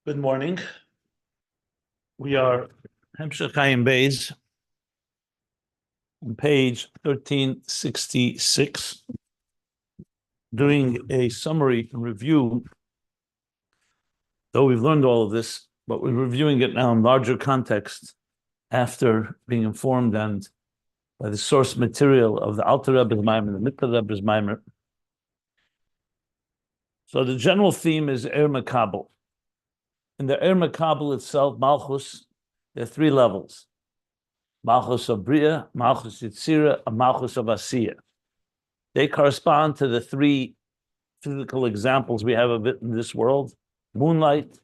Good morning. We are Ayin Beis on page 1366, doing a summary and review. Though we've learned all of this, but we're reviewing it now in larger context after being informed and by the source material of the Alter Rebbe's Maimer, the Mikra Rebbe's Maimer. So the general theme is Makabel. In the Makabel itself, Malchus, there are three levels: Malchus of Bria, Malchus Yitzira, and Malchus of Asiya. They correspond to the three physical examples we have of it in this world: moonlight,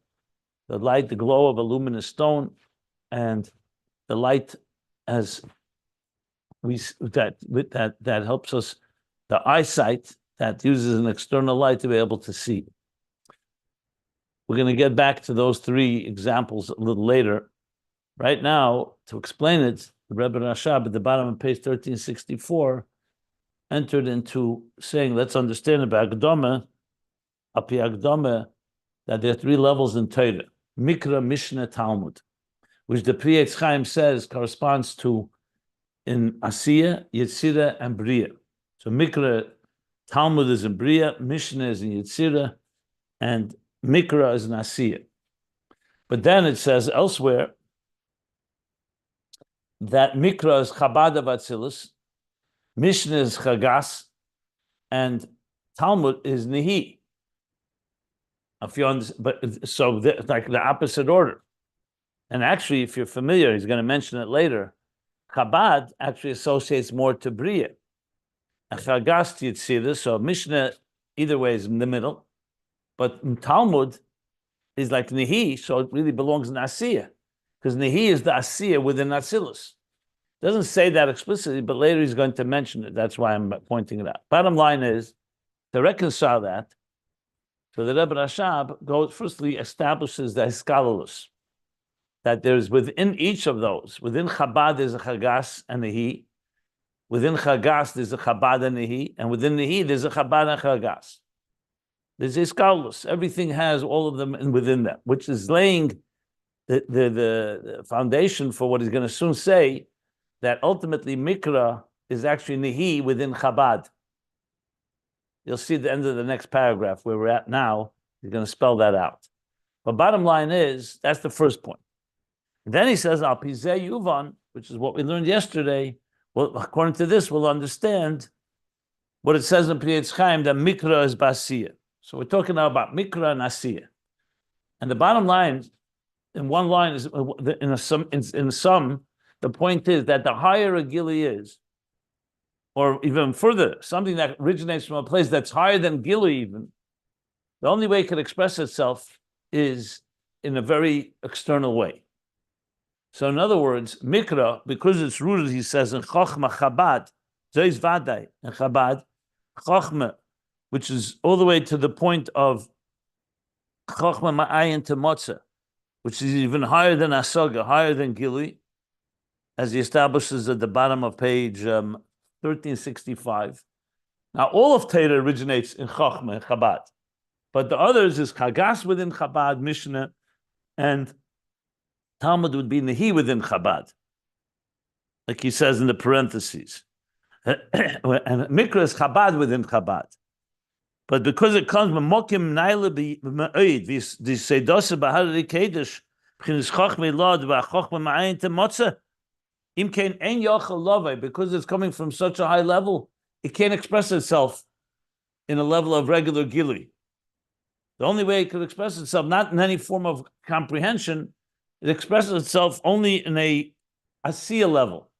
the light, the glow of a luminous stone, and the light as that helps us, the eyesight that uses an external light to be able to see. We're going to get back to those three examples a little later. Right now, to explain it, the Rebbe Rashab at the bottom of page 1364 entered into saying, let's understand about Agdama, Api Agdama, that there are three levels in Torah: Mikra, Mishnah, Talmud, which the Pri Chaim says corresponds to in Asiya, Yetzira, and Bria. So Mikra, Talmud is in Bria, Mishnah is in Yetzira, and Mikra is in Asiya. But then it says elsewhere that Mikra is Chabad of Atzilus, Mishnah is Chagas, and Talmud is Nehi. If you understand, but so like the opposite order. And actually, if you're familiar, he's going to mention it later. Chabad actually associates more to Bria, and Chagas to Yitzira. So Mishnah, either way, is in the middle. But Talmud is like Nehi, so it really belongs in Asiya, because Nehi is the Asiya within Atzilus. Doesn't say that explicitly, but later he's going to mention it. That's why I'm pointing it out. Bottom line is, to reconcile that, so the Rebbe Rashab goes, firstly establishes the Hiskalalus, that there's within each of those, within Chabad there's a Chagas and Nehi, within Chagas there's a Chabad and Nehi, and within Nehi there's a Chabad and Chagas. There's Hiskalalus. Everything has all of them within them, which is laying the foundation for what he's going to soon say, that ultimately Mikra is actually Nehi within Chabad. You'll see at the end of the next paragraph where we're at now, he's going to spell that out. But bottom line is, that's the first point. And then he says, Al Pizeh Yuvan, which is what we learned yesterday. Well, according to this, we'll understand what it says in Pri Chaim, that Mikra is Basiya. So we're talking now about Mikra and Asiya. And the bottom line, in one line, is in sum, the point is that the higher a Gili is, or even further, something that originates from a place that's higher than Gili even, the only way it can express itself is in a very external way. So in other words, Mikra, because it's rooted, he says, in Chochma Chabad, Zois Vadai, in Chabad, Chochma, which is all the way to the point of Chochma Ma'ayin to Motzah, which is even higher than Asaga, higher than Gili, as he establishes at the bottom of page 1365. Now, all of Torah originates in Chochma, in Chabad, but the others is Chagas within Chabad, Mishnah, and Talmud would be Nehi within Chabad, like he says in the parentheses. And Mikra is Chabad within Chabad. But because it comes from Mokim Naila B'Ma'id, this Seidose B'Harari Kedesh, B'chinis Chochmei Lod V'Chochmei Ma'ayin Temotza, Im Kein Ein Yochel Lovei, because it's coming from such a high level, it can't express itself in a level of regular Gili. The only way it could express itself, not in any form of comprehension, it expresses itself only in a Asiya level,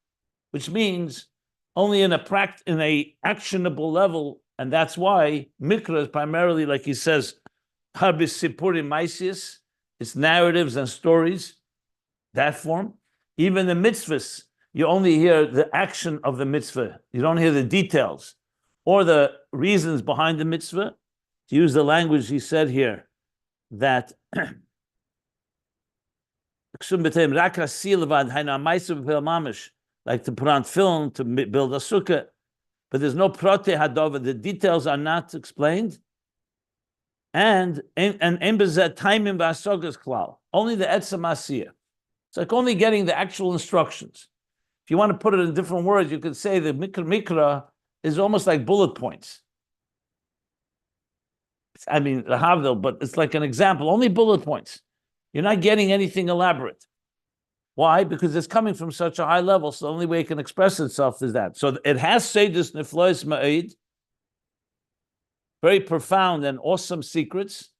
which means only in a actionable level. And that's why Mikra is primarily, like he says, Harbis Sipurim Maisius, it's narratives and stories, that form. Even the mitzvahs, you only hear the action of the mitzvah. You don't hear the details or the reasons behind the mitzvah. To use the language he said here, that like to put on film, to build a sukkah, but there's no prote hadova. The details are not explained, and time in Basogas klal. Only the etzem Asiya. It's like only getting the actual instructions. If you want to put it in different words, you could say the Mikra is almost like bullet points. I mean, the Havdil, but it's like an example, only bullet points. You're not getting anything elaborate. Why? Because it's coming from such a high level, so the only way it can express itself is that. So it has Seydus Niflois Ma'id, very profound and awesome secrets,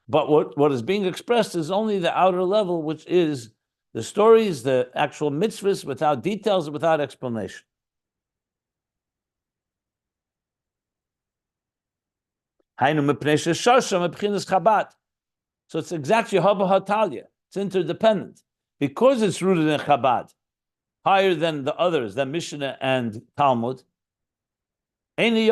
but what is being expressed is only the outer level, which is the stories, the actual mitzvahs, without details, without explanation. So it's exactly Haba Hatalia. It's interdependent. Because it's rooted in Chabad, higher than the others, than Mishnah and Talmud. The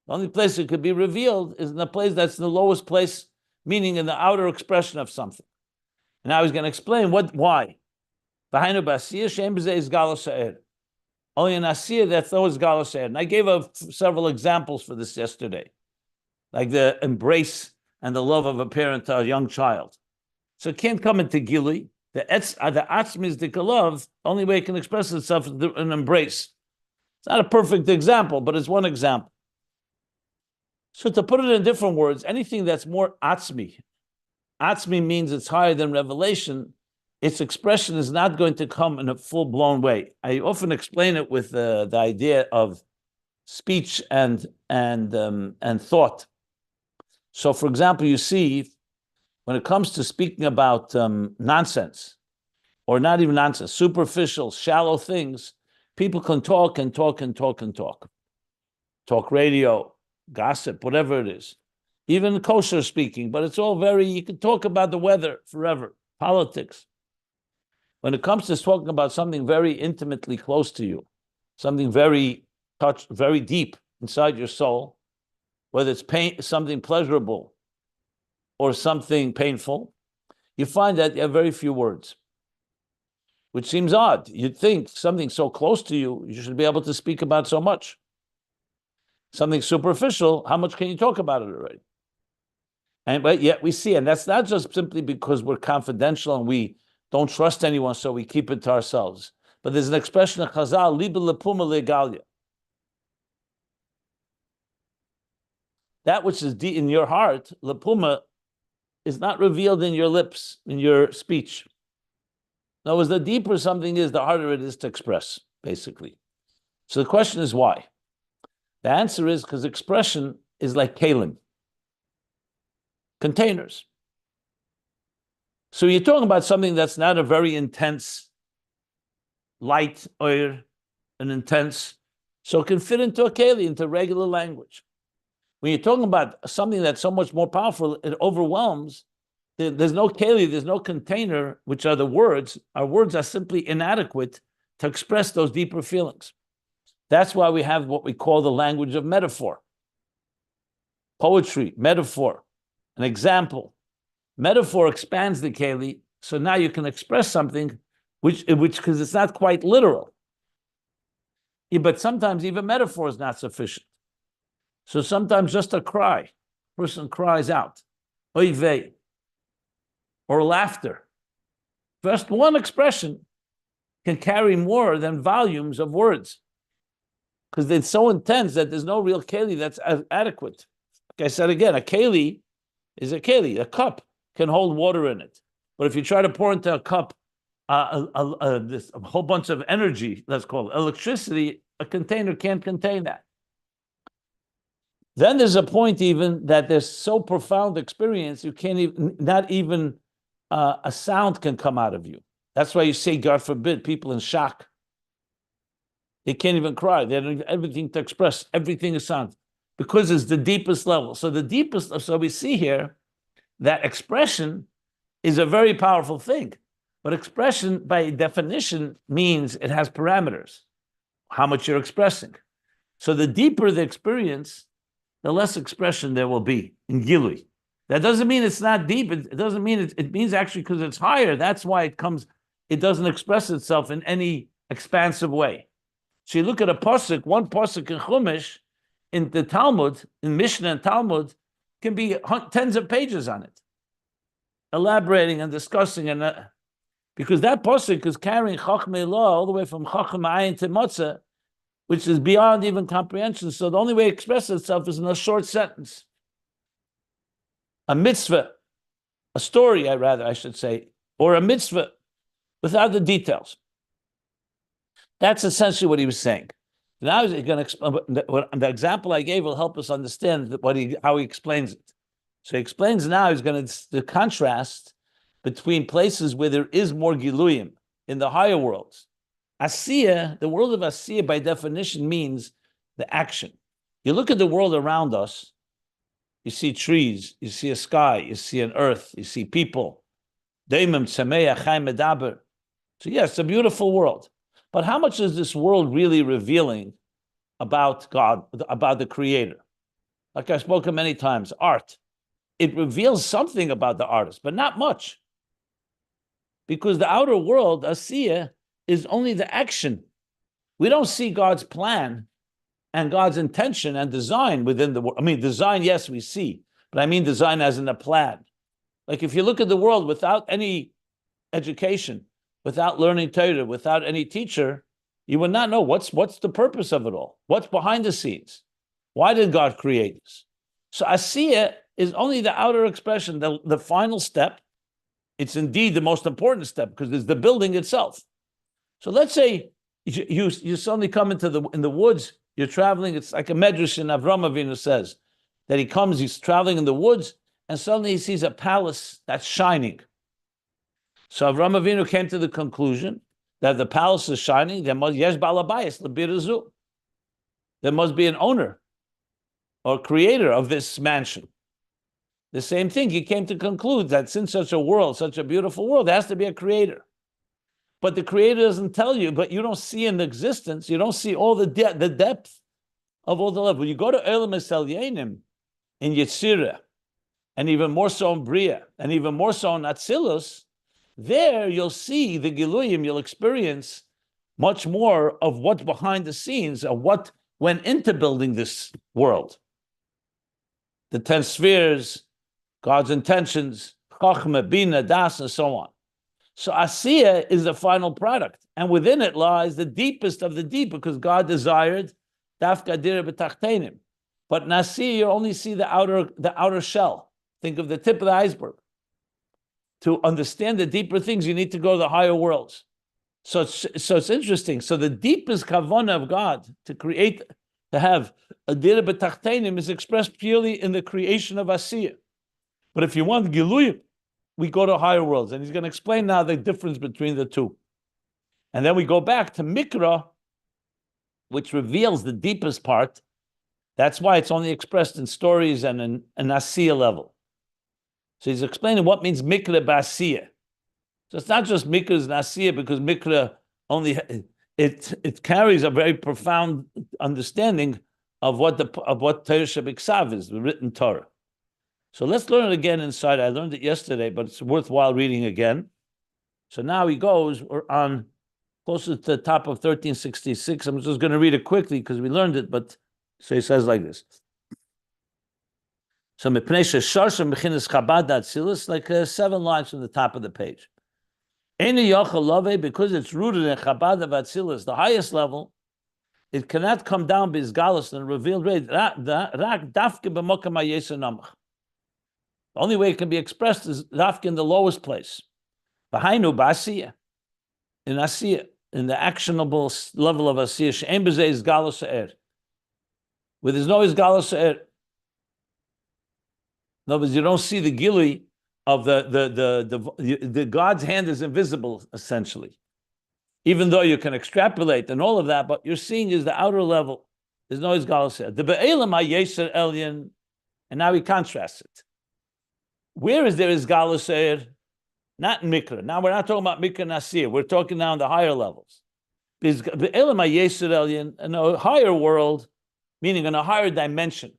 only place it could be revealed is in the place that's the lowest place, meaning in the outer expression of something. And now he's going to explain why. Only in Asiya that's always Gala She'er. And I gave several examples for this yesterday, like the embrace and the love of a parent to a young child. So it can't come into Gili. The atzmistic love, only way it can express itself is an embrace. It's not a perfect example, but it's one example. So to put it in different words, anything that's more atzmi means it's higher than revelation, its expression is not going to come in a full-blown way. I often explain it with the idea of speech and thought. So, for example, you see, when it comes to speaking about nonsense, or not even nonsense, superficial, shallow things, people can talk and talk and talk and talk. Talk radio, gossip, whatever it is. Even kosher speaking, but it's all you can talk about the weather forever, politics. When it comes to talking about something very intimately close to you, something very deep inside your soul, whether it's something pleasurable or something painful, you find that you have very few words, which seems odd. You'd think something so close to you, you should be able to speak about so much. Something superficial, how much can you talk about it already? But yet we see, and that's not just simply because we're confidential and we don't trust anyone, so we keep it to ourselves. But there's an expression of Chazal, liba lepuma legalia. That which is deep in your heart, lepuma, is not revealed in your lips, in your speech. In other words, the deeper something is, the harder it is to express, basically. So the question is why? The answer is because expression is like kalim, containers. So you're talking about something that's not a very intense light or an intense, so it can fit into a keli, into regular language. When you're talking about something that's so much more powerful, it overwhelms. There's no keli, there's no container, which are the words. Our words are simply inadequate to express those deeper feelings. That's why we have what we call the language of metaphor. Poetry, metaphor, an example. Metaphor expands the keli, so now you can express something which because it's not quite literal. Yeah, but sometimes even metaphor is not sufficient. So sometimes just a cry, person cries out, oy vey, or laughter. Just one expression can carry more than volumes of words because it's so intense that there's no real keli that's adequate. Like I said again, a keli is a keli. A cup can hold water in it. But if you try to pour into a cup a whole bunch of energy, let's call it electricity, a container can't contain that. Then there's a point even that there's so profound experience, you can't even, not even a sound can come out of you. That's why you say, God forbid, people in shock. They can't even cry. They don't have everything to express. Everything is sound because it's the deepest level. So we see here that expression is a very powerful thing. But expression, by definition, means it has parameters, how much you're expressing. So the deeper the experience, the less expression there will be in Gilui. That doesn't mean it's not deep. It doesn't mean it means actually because it's higher. That's why it doesn't express itself in any expansive way. So you look at a pasuk, one pasuk in Chumash, in the Talmud, in Mishnah and Talmud, can be tens of pages on it, elaborating and discussing, and because that pasuk is carrying Chachmei Law all the way from Chacham Ayin to Motzah, which is beyond even comprehension. So the only way it expresses itself is in a short sentence, a mitzvah, a story, I should say, or a mitzvah, without the details. That's essentially what he was saying. Now he's going to explain. The example I gave will help us understand how he explains it. So he explains now. He's going to contrast between places where there is more giluyim in the higher worlds. Asiya, the world of Asiya, by definition, means the action. You look at the world around us. You see trees. You see a sky. You see an earth. You see people. Daimim tzameach chaim medaber. So yes, it's a beautiful world. But how much is this world really revealing about God, about the Creator? Like I've spoken many times, art. It reveals something about the artist, but not much. Because the outer world, Asiya, is only the action. We don't see God's plan and God's intention and design within the world. I mean, design, yes, we see, but I mean design as in a plan. Like if you look at the world without any education, without learning Torah, without any teacher, you would not know what's the purpose of it all. What's behind the scenes? Why did God create this? So Asiya is only the outer expression, the final step. It's indeed the most important step because it's the building itself. So let's say you suddenly come in the woods, you're traveling, it's like a medrash in Avram Avinu says, that he's traveling in the woods, and suddenly he sees a palace that's shining. So Avram Avinu came to the conclusion that the palace is shining. There must be an owner or creator of this mansion. The same thing, he came to conclude that since such a world, such a beautiful world, there has to be a creator. But the creator doesn't tell you, but you don't see in existence, you don't see all the depth of all the levels. When you go to Olam Eselyenim in Yetzirah, and even more so in Bria, and even more so in Atzilus, there you'll see the Giluyim, you'll experience much more of what's behind the scenes, of what went into building this world. The 10 spheres, God's intentions, Chachma, Bina, Das, and so on. So Asiya is the final product, and within it lies the deepest of the deep, because God desired Dafka Dira B'Tachtenim. But in Asiya, you only see the outer shell. Think of the tip of the iceberg. To understand the deeper things, you need to go to the higher worlds. So it's interesting. So the deepest kavanah of God to have a Dira B'Tachtenim is expressed purely in the creation of Asiya. But if you want Giluyim, we go to higher worlds. And he's going to explain now the difference between the two. And then we go back to Mikra, which reveals the deepest part. That's why it's only expressed in stories and in an Asiya level. So he's explaining what means Mikra b'Asiya. So it's not just Mikra and Asiya, because Mikra only it carries a very profound understanding of what Torah Shebiksav is, the written Torah. So let's learn it again inside. I learned it yesterday, but it's worthwhile reading again. So now he goes, we're on closer to the top of 1366. I'm just going to read it quickly because we learned it, but so he says like this. So Chabad, like 7 lines from the top of the page. Because it's rooted in Chabad of Atzilus, the highest level, it cannot come down b'izgalus and revealed. The only way it can be expressed is dafka in the lowest place. B'hainu b'asiya, in Asiya, in the actionable level of Asiya, she'en b'zeh izgalus ha'er, where there's no izgalus ha'er. In other words, you don't see the gilui of the God's hand is invisible, essentially. Even though you can extrapolate and all of that, but you're seeing is the outer level. There's no izgalus ha'er. The be'elam ha'yeser elyon, and now he contrasts it. Where is there izgalus ha'er? Not in Mikra. Now we're not talking about Mikra and Asiya. We're talking now on the higher levels. Be'elam ha'yeser elyon, in a higher world, meaning in a higher dimension.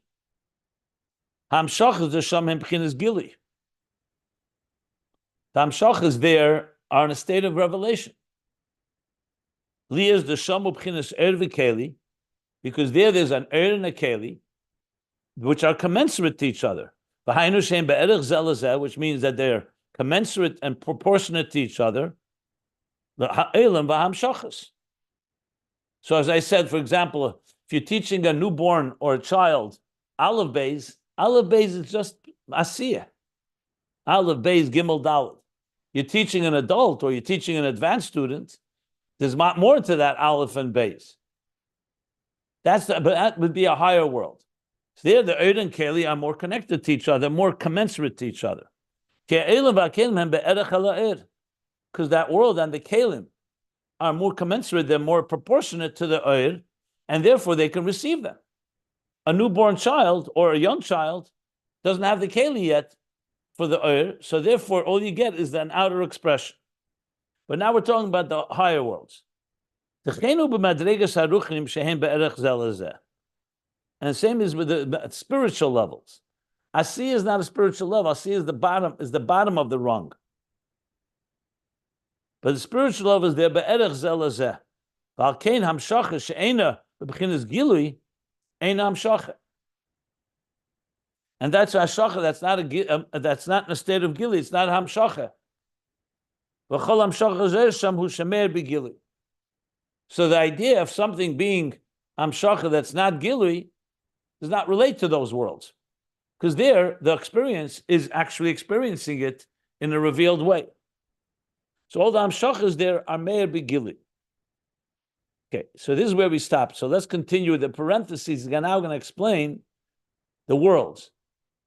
Hamshachas the Shamim B'chinas Gili. The Hamshachas there are in a state of revelation. Lias the Shamu B'chinas Ervikeli, because there's an Eir and a Keli, which are commensurate to each other. Which means that they're commensurate and proportionate to each other. So as I said, for example, if you're teaching a newborn or a child, Aleph Beis is just Asiya. Aleph Beis Gimel Dalet. You're teaching an adult or you're teaching an advanced student, there's more to that Aleph and Beis. But that would be a higher world. So there, the Eir and Keli are more connected to each other, more commensurate to each other. Because that world and the Kelim are more commensurate, they're more proportionate to the Eir, and therefore they can receive them. A newborn child or a young child doesn't have the Keli yet for the Eir, so therefore all you get is an outer expression. But now we're talking about the higher worlds. And the same is with the spiritual levels. Asiya is not a spiritual level. Asiya is the bottom of the rung. But the spiritual level is there be'erech zelazeh. V'alkein hamshacha she'ena b'bechinas gilui eina hamshacha. And that's hashacha. That's not in a state of gilui. It's not hamshacha. V'chol hamshacha zeh sham hu shemer b'gilui. So the idea of something being hamshacha that's not gilui does not relate to those worlds, because there the experience is actually experiencing it in a revealed way. So all the hamshachas there are meir b'gilui. Okay, so this is where we stop. So let's continue with the parentheses. We're now going to explain the worlds.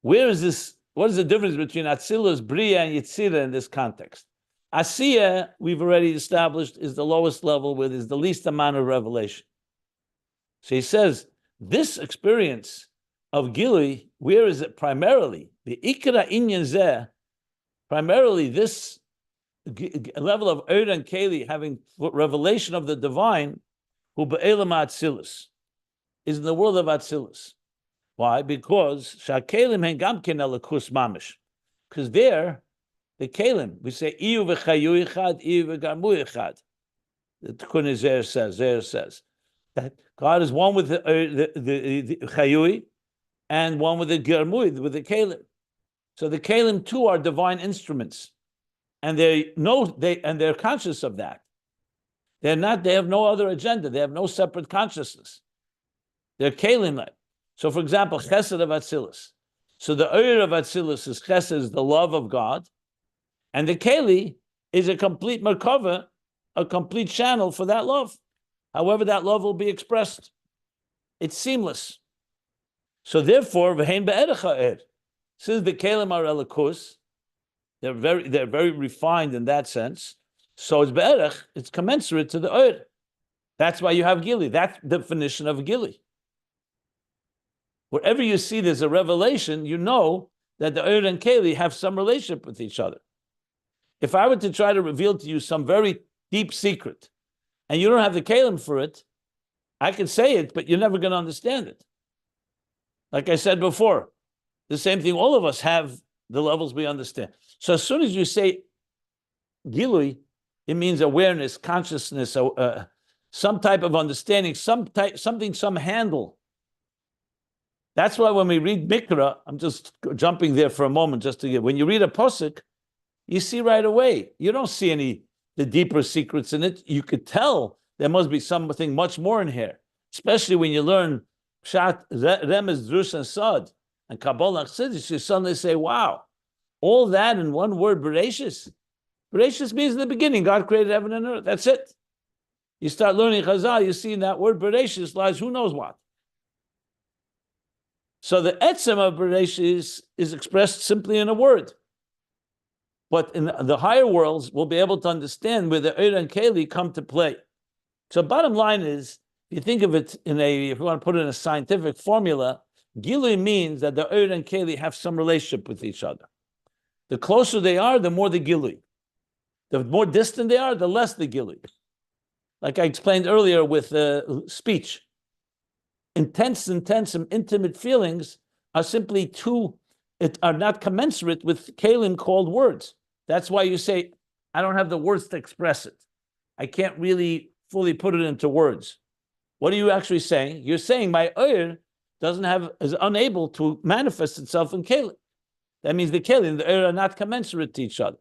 Where is this? What is the difference between Atzilus, Bria, and Yetzirah in this context? Asiya, we've already established, is the lowest level where there's the least amount of revelation. So he says, this experience of Gilui, where is it primarily? The Ikra Inyan Zeh, primarily this level of Eir and Keli, having revelation of the divine, who be'elam Atzilus, is in the world of Atzilus. Why? Because Shakelim Hengam Ken Elakus Mamish. Because there, the Kelim, we say, Iyu v'chayu echad, Iyu v'garmu echad. The Tikkun says that God is one with the Chayui and one with the Garmui, with the Kelim. So the Kelim too are divine instruments, and they're conscious of that. They have no other agenda. They have no separate consciousness. They're Kelim. So, for example, Chesed of Atzilus. So the Eir of Atzilus is Chesed, is the love of God, and the Keli is a complete Merkava, a complete channel for that love. However that love will be expressed. It's seamless. So therefore, V'hein be'erecha er. Since the Kelim are Elikus, they're very refined in that sense. So it's be'erech, it's commensurate to the Eir. That's why you have Gili. That's the definition of Gili. Wherever you see there's a revelation, you know that the Eir and Keli have some relationship with each other. If I were to try to reveal to you some very deep secret, and you don't have the Kelim for it, I can say it, but you're never going to understand it. Like I said before, the same thing, all of us have the levels we understand. So as soon as you say Gilui, it means awareness, consciousness, some type of understanding, some handle. That's why when we read Mikra, I'm just jumping there for a moment just to get, when you read a posuk, you see right away, you don't see the deeper secrets in it. You could tell there must be something much more in here, especially when you learn Pshat, Remez, Drush, and Sod, and Kabbalah, Chassidus, you suddenly say, wow, all that in one word, Bereshis. Bereshis means in the beginning, God created heaven and earth. That's it. You start learning Chazal, you see in that word Bereshis lies who knows what. So the etzem of Bereshis is expressed simply in a word. But in the higher worlds, we'll be able to understand where the Eir and Keli come to play. So bottom line is, if you think of it if you want to put it in a scientific formula, Gilui means that the Eir and Keli have some relationship with each other. The closer they are, the more the Gilui. The more distant they are, the less the Gilui. Like I explained earlier with speech. Intense and intimate feelings are simply are not commensurate with Kelim called words. That's why you say, I don't have the words to express it. I can't really fully put it into words. What are you actually saying? You're saying my oir is unable to manifest itself in kelim. That means the kelim and the oir are not commensurate to each other.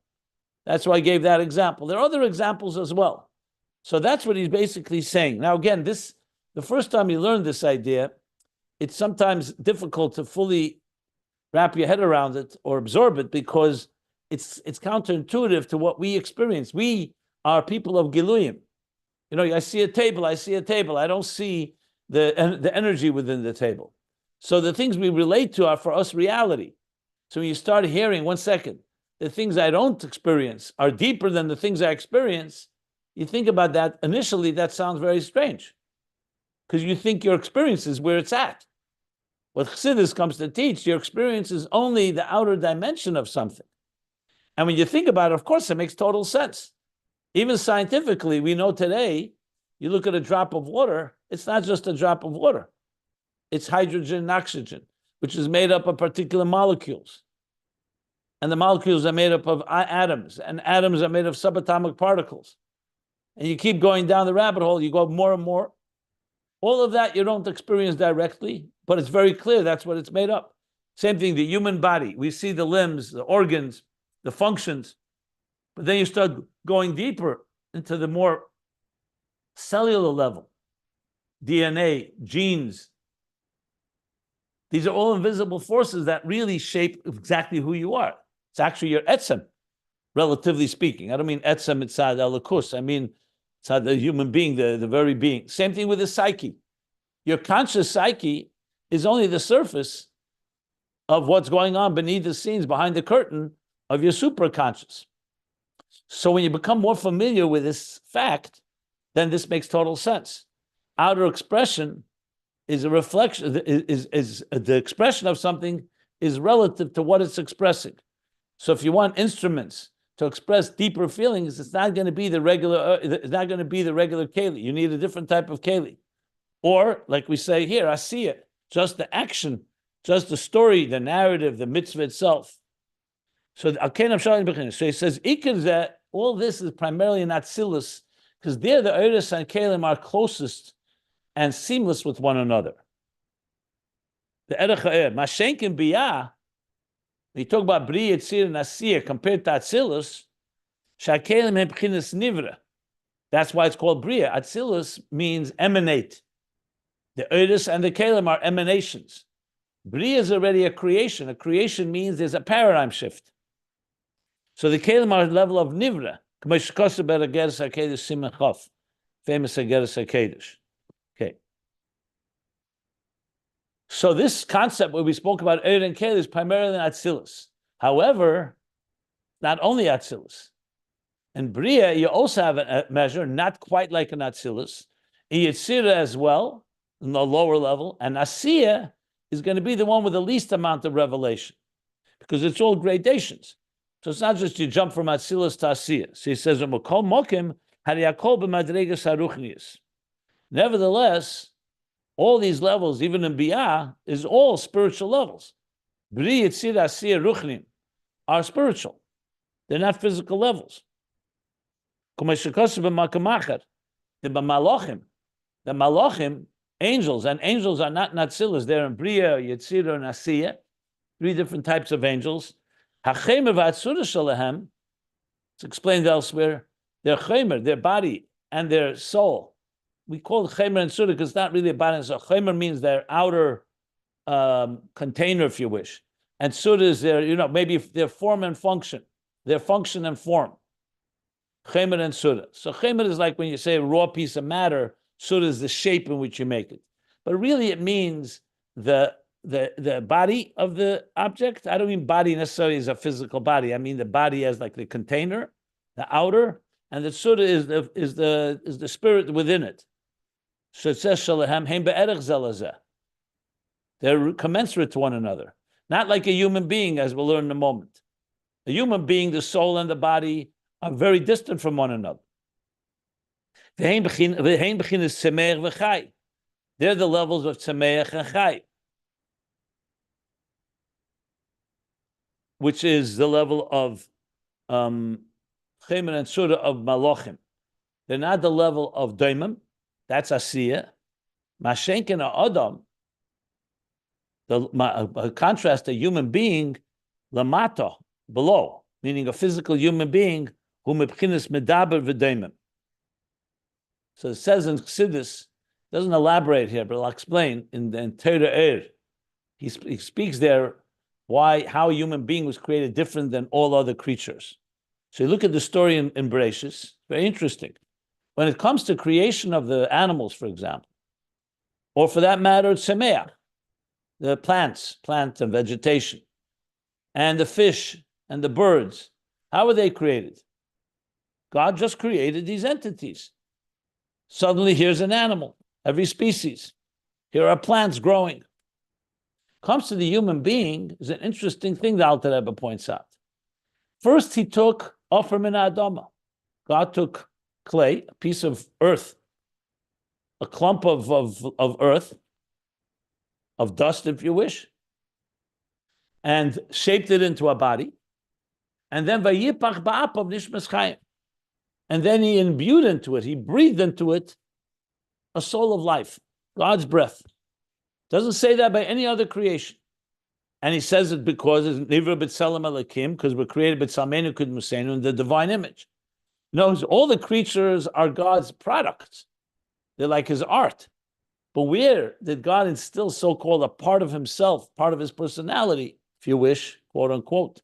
That's why I gave that example. There are other examples as well. So that's what he's basically saying. Now, again, the first time you learn this idea, it's sometimes difficult to fully wrap your head around it or absorb it because it's counterintuitive to what we experience. We are people of Giluyim. I see a table. I don't see the energy within the table. So the things we relate to are for us reality. So when you start hearing, one second, the things I don't experience are deeper than the things I experience, you think about that, initially that sounds very strange because you think your experience is where it's at. What Chassidus comes to teach, your experience is only the outer dimension of something. And when you think about it, of course, it makes total sense. Even scientifically, we know today, you look at a drop of water, it's not just a drop of water. It's hydrogen and oxygen, which is made up of particular molecules. And the molecules are made up of atoms, and atoms are made of subatomic particles. And you keep going down the rabbit hole, you go more and more. All of that you don't experience directly, but it's very clear that's what it's made up. Same thing, the human body. We see the limbs, the organs, the functions, but then you start going deeper into the more cellular level. DNA, genes. These are all invisible forces that really shape exactly who you are. It's actually your etzem, relatively speaking. I don't mean etzem itzad alakus. I mean itzad the human being, the very being. Same thing with the psyche. Your conscious psyche is only the surface of what's going on beneath the scenes, behind the curtain of your superconscious. So when you become more familiar with this fact, then this makes total sense. Outer expression is a reflection, is the expression of something is relative to what it's expressing. So if you want instruments to express deeper feelings, it's not going to be the regular keli. You need a different type of keli. Or, like we say here, Asiya, just the action, just the story, the narrative, the mitzvah itself. So he says, all this is primarily in Atzilus, because there the Eidos and Kelim are closest and seamless with one another. The Erech Ha'er, Mashenkin Biyah, when you talk about Bri, Yitzir, and Asiya compared to Atzilus, Shakelim hem b'chinas nivra. That's why it's called Bria. Atzilus means emanate. The Eidos and the Kelim are emanations. Bria is already a creation. A creation means there's a paradigm shift. So the Kelim are level of Nivra. Famous Ageres HaKedesh. Okay. So this concept where we spoke about Eir and Kelim is primarily in Atzilus. However, not only Atzilus. In Bria, you also have a measure, not quite like an Atzilus. In Yetzirah as well, in the lower level. And Asiya is going to be the one with the least amount of revelation. Because it's all gradations. So it's not just you jump from Atzilus to Asiya. So he says, nevertheless, all these levels, even in Biyah, is all spiritual levels. Bri, Yitzir, Asiya, Ruchnim are spiritual. They're not physical levels. The Malachim, angels, and angels are not Atzilus. They're in Bria, Yetzirah, and Asiya. 3 different types of angels. It's explained elsewhere. Their chemer, their body and their soul. We call it chemer and surah because it's not really a body and soul. Chemer means their outer container, if you wish. And surah is their, maybe their form and function. Their function and form. Chemer and surah. So chemer is like when you say a raw piece of matter, surah is the shape in which you make it. But really it means the body of the object. I don't mean body necessarily as a physical body. I mean the body as like the container, the outer, and the surah is the spirit within it. So it says shalahem heim be'erech zelazeh. They're commensurate to one another, not like a human being, as we'll learn in a moment. A human being, the soul and the body are very distant from one another. They're the levels of tzemeach and chai, which is the level of chemer and surah of malachim. They're not the level of daimim, that's asiya, Mashenkin Adam, contrast a human being, lamata, below, meaning a physical human being, who mebchinis medaber v'daimim. So it says in Chassidus, doesn't elaborate here, but I'll explain in Torah. He speaks there how a human being was created different than all other creatures. So you look at the story in Bereshis, very interesting. When it comes to creation of the animals, for example, or for that matter, Tsemeach, the plants and vegetation, and the fish and the birds, how were they created? God just created these entities. Suddenly, here's an animal, every species. Here are plants growing. Comes to the human being is an interesting thing that Alter Rebbe points out. First, he took Ofer min Adama. God took clay, a piece of earth, a clump of earth, of dust, if you wish, and shaped it into a body. And then Vayipach ba'apav nishmas chayim. And then he imbued into it, he breathed into it a soul of life, God's breath. Doesn't say that by any other creation. And he says it because it's Nivra b'tzelem Elokim, because we're created b'tzelmenu k'dmusenu, in the divine image. Knows all the creatures are God's products. They're like his art. But where did God instill so-called a part of himself, part of his personality, if you wish, quote unquote?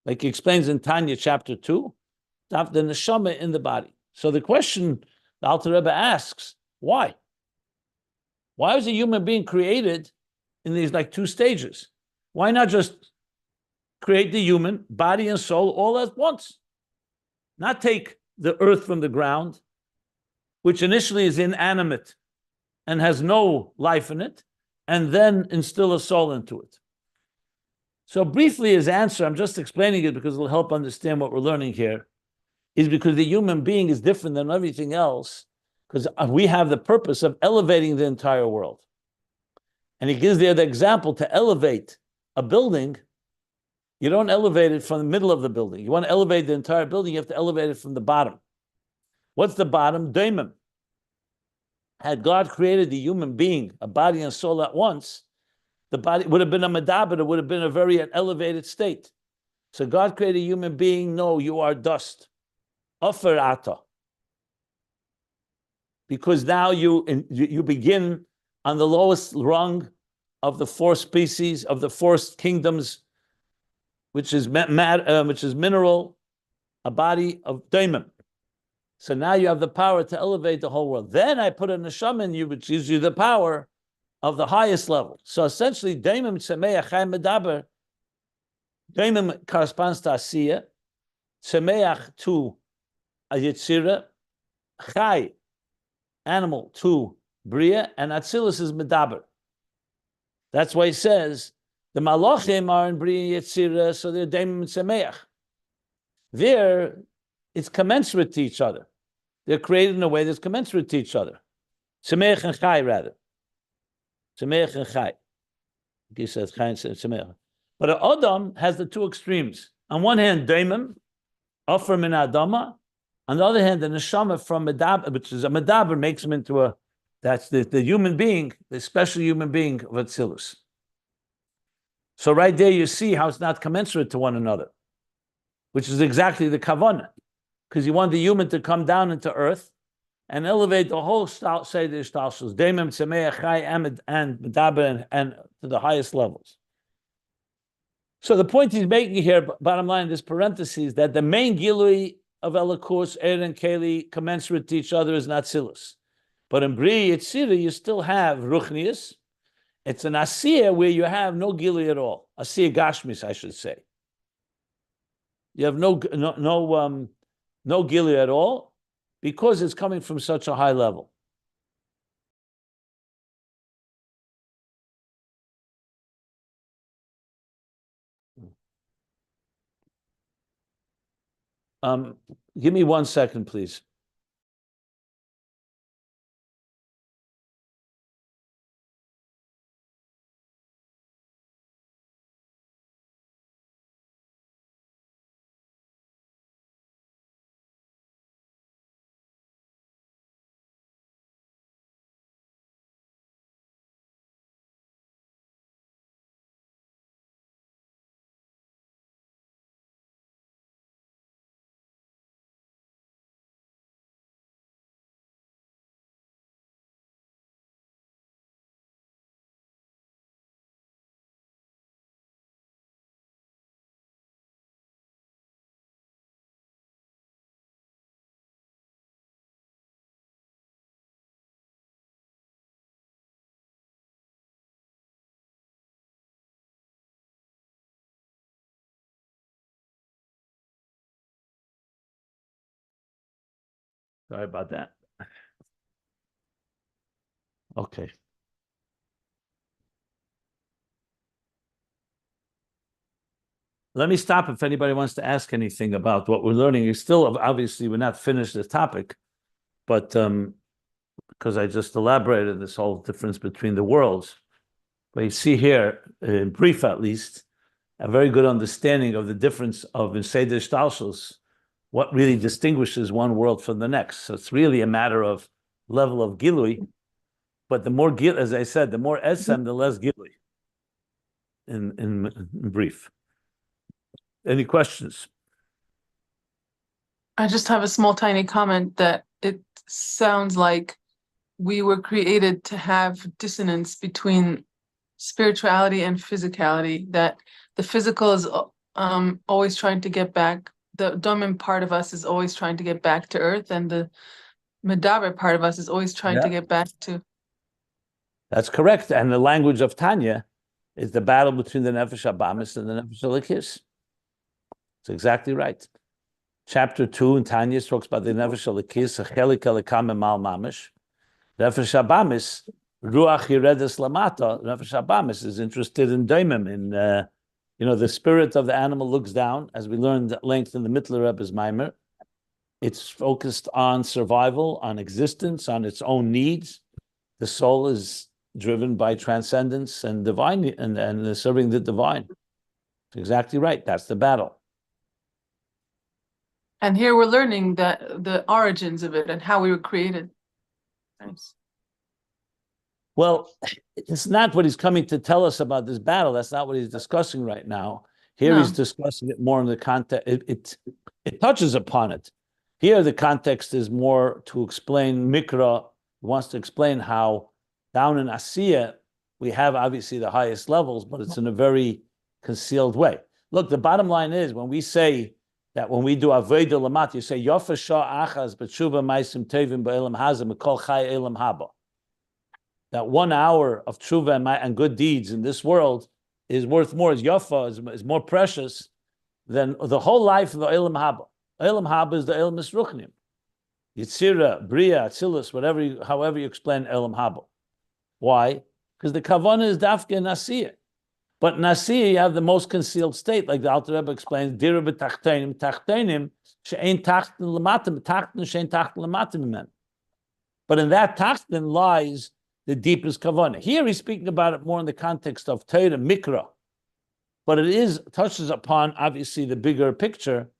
Like he explains in Tanya chapter 2, the neshama in the body. So the question the Alter Rebbe asks, why? Why was a human being created in these like two stages? Why not just create the human, body and soul, all at once? Not take the earth from the ground, which initially is inanimate and has no life in it, and then instill a soul into it. So briefly, his answer, I'm just explaining it because it'll help understand what we're learning here, is because the human being is different than everything else, because we have the purpose of elevating the entire world. And he gives there the example to elevate a building. You don't elevate it from the middle of the building. You want to elevate the entire building, you have to elevate it from the bottom. What's the bottom? Daimon. Had God created the human being, a body and soul at once, the body would have been a medaber, it would have been a very elevated state. So God created a human being, no, you are dust. Afer ata. Because now you begin on the lowest rung of the four species, of the four kingdoms, which is mineral, a body of daimon. So now you have the power to elevate the whole world. Then I put a neshama in you, which gives you the power of the highest level. So essentially, daimon tsemeach chai medaber. Daimon corresponds to Asiya, tsemeach to a yitzira, chai, animal, to bria, and atzilus is medaber. That's why he says the malachim are in bria yitzira, so they're daimon tsemeach. There, it's commensurate to each other. They're created in a way that's commensurate to each other. Tsemeach and chai, rather. Tzemeach and chai. He says chai and tzemeach. But an Adam has the two extremes. On one hand, daimon, offer min adama. On the other hand, the neshama from medaber, which is a medaber, makes him into that's the human being, the special human being of Atzilus. So right there you see how it's not commensurate to one another, which is exactly the kavanah. Because you want the human to come down into earth and elevate the whole Seder Shtalshus, Daimim, Tzemeach, Chai, and Medaber, and to the highest levels. So the point he's making here, bottom line, this parenthesis, that the main Gilui of Elokus, Er and Keli, commensurate to each other is not Silus. But in Bri Yitzira, you still have Ruchnius. It's an Asiya where you have no Gilui at all. Asiya Gashmis, I should say. You have no Gilui at all, because it's coming from such a high level. Give me 1 second, please. Sorry about that. Okay. Let me stop if anybody wants to ask anything about what we're learning. It's still, obviously, we're not finished the topic, but because I just elaborated this whole difference between the worlds. But you see here, in brief at least, a very good understanding of the difference of in Seder Shtalshus, what really distinguishes one world from the next. So it's really a matter of level of Gilui, but the more Gil, as I said, the more Esem, the less Gilui, in brief. Any questions? I just have a small tiny comment that it sounds like we were created to have dissonance between spirituality and physicality, that the physical is always trying to get back, the dominant part of us is always trying to get back to earth, and the medaber part of us is always trying to get back to. That's correct. And the language of Tanya is the battle between the Nefesh Abamis and the Nefesh Elikis. It's exactly right. Chapter 2 in Tanya talks about the Nefesh Elikis, Chelik Elikam Mal Mamish. Nefesh Abamis, Ruach Yiredes Lamata. Nefesh Abamis is interested in Daimim, in the spirit of the animal looks down, as we learned at length in the Mittler Rebbe's Maimer. It's focused on survival, on existence, on its own needs. The soul is driven by transcendence and divine, and serving the divine. Exactly right. That's the battle. And here we're learning the origins of it and how we were created. Nice. Well, it's not what he's coming to tell us about this battle. That's not what he's discussing right now. Here he's discussing it more in the context. It touches upon it. Here the context is more to explain Mikra. He wants to explain how down in Asiya we have obviously the highest levels, but it's in a very concealed way. Look, the bottom line is when we say that when we do Avodah Lamat, you say Yofa Shah Achaz B'Tshuva Maisim Tevim B'Elam Hazim Mikol Chai Elam Haba. That 1 hour of tshuva and good deeds in this world is worth more, is yafa, is more precious than the whole life of the Elam Haba. Elam Haba is the Elam Misruchnim. Yitzira, Bria, Atzilus, however you explain Elam Haba. Why? Because the Kavanah is Dafka in Asiya. But in Asiya, you have the most concealed state, like the Alter Rebbe explains, Dira b'tachtenim, tachtenim, she'ein tachten l'matim, tachten she'ein tachten l'matim imen. But in that tachten lies the deepest kavanah. Here he's speaking about it more in the context of Torah, Mikra. But it touches upon, obviously, the bigger picture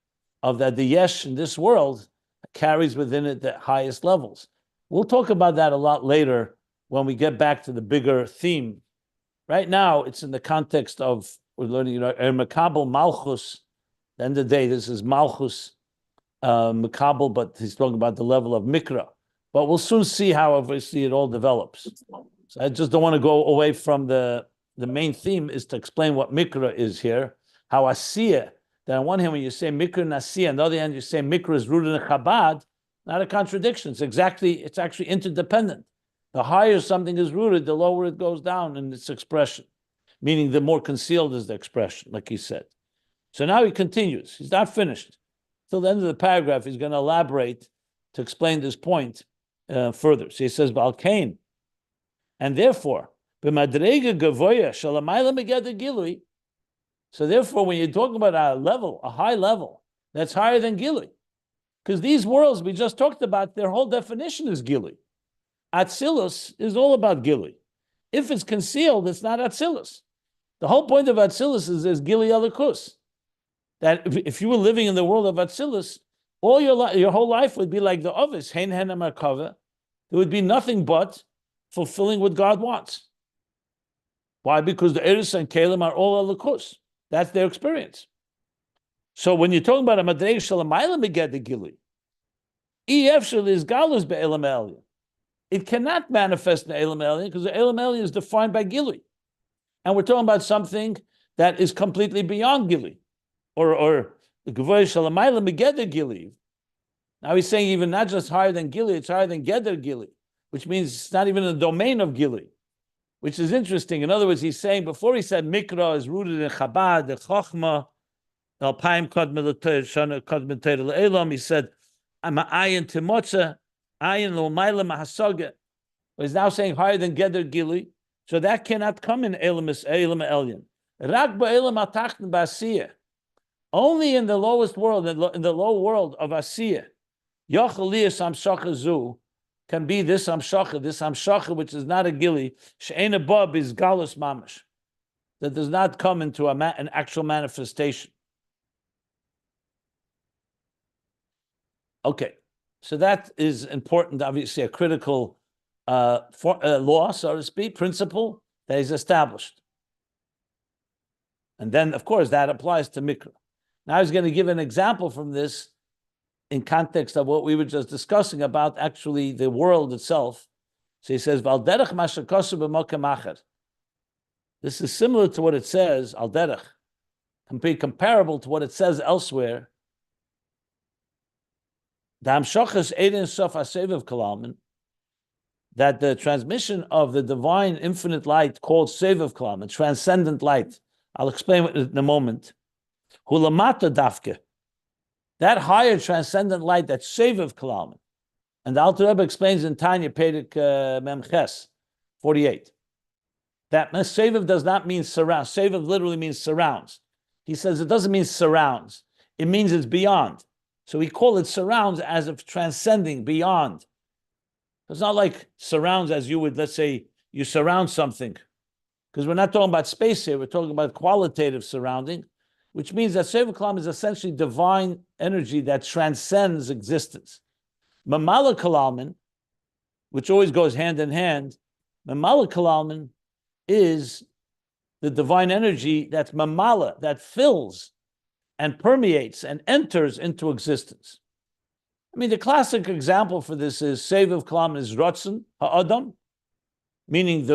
of that the Yesh in this world carries within it the highest levels. We'll talk about that a lot later when we get back to the bigger theme. Right now, it's in the context of, we're learning, Makabel Malchus. At the end of the day, this is Malchus, Makabel, but he's talking about the level of Mikra. But we'll soon see how, obviously, it all develops. So I just don't want to go away from the main theme is to explain what Mikra is here, how Asiya, that on one hand, when you say Mikra and Asiya, on the other hand, you say Mikra is rooted in Chabad, not a contradiction. It's actually interdependent. The higher something is rooted, the lower it goes down in its expression, meaning the more concealed is the expression, like he said. So now he continues. He's not finished. Till the end of the paragraph, he's going to elaborate to explain this point further. So he says, Balkain, and therefore, b'madrega gavoya shalamayla megeder gilui. So therefore, when you're talking about a high level, that's higher than gilui. Because these worlds we just talked about, their whole definition is gilui. Atzilus is all about gilui. If it's concealed, it's not Atzilus. The whole point of Atzilus is gilui elikus. That if you were living in the world of Atzilus, all your whole life would be like the ovis, hein hen amarkava. There would be nothing but fulfilling what God wants. Why? Because the Eris and Kalim are all elikus. That's their experience. So when you're talking about a madrei shalamayla megeder gilui, ef shel is galus be'elam elyon. It cannot manifest in the Elam Elyon because the Elam Elyon is defined by Gilui. And we're talking about something that is completely beyond Gilui. Or the Gavoy Shalamayla Megeder Gilui. Now he's saying even not just higher than Gilui, it's higher than Geder Gilui, which means it's not even in the domain of Gilui, which is interesting. In other words, he's saying, before he said Mikra is rooted in Chabad, the Chochmah, Alpaim Kodmet Elam, he said I'm a ayin timotza, ayin lo maila mahasaga. He's now saying higher than Geder Gili, so that cannot come in Elam Elyon. Rak ba'elam atachn ba'asiya. Only in the lowest world, in the low world of Asiya, Yochel liyas hamshacha zu can be this hamshacha, which is not a Gili, she'en above is galus mamash, that does not come into an actual manifestation. Okay, so that is important, obviously a critical law, so to speak, principle that is established. And then, of course, that applies to Mikra. Now he's going to give an example from this in context of what we were just discussing about actually the world itself. So he says, Valderech mashakosu b'mokem acher. This is similar to what it says, Alderech, comparable to what it says elsewhere. The Hamshachas Eidin Sof HaSovev Kalalman, that the transmission of the divine infinite light called Sovev Kalalman, transcendent light, I'll explain it in a moment, Hulamata Dafke, that higher transcendent light, that Sovev Kalalman, and the Alter Rebbe explains in Tanya Perek Memches 48, that Sovev does not mean surround. Sovev literally means surrounds. He says it doesn't mean surrounds. It means it's beyond. So we call it surrounds as of transcending beyond. It's not like surrounds as you would, let's say, you surround something. Because we're not talking about space here, we're talking about qualitative surrounding, which means that Sovev Kalam is essentially divine energy that transcends existence. Mamala Kalalman, which always goes hand in hand, Mamala Kalalman is the divine energy that's mamala, that fills and permeates and enters into existence. I mean, the classic example for this is Sovev Kalam is Ratzon Ha'adam, meaning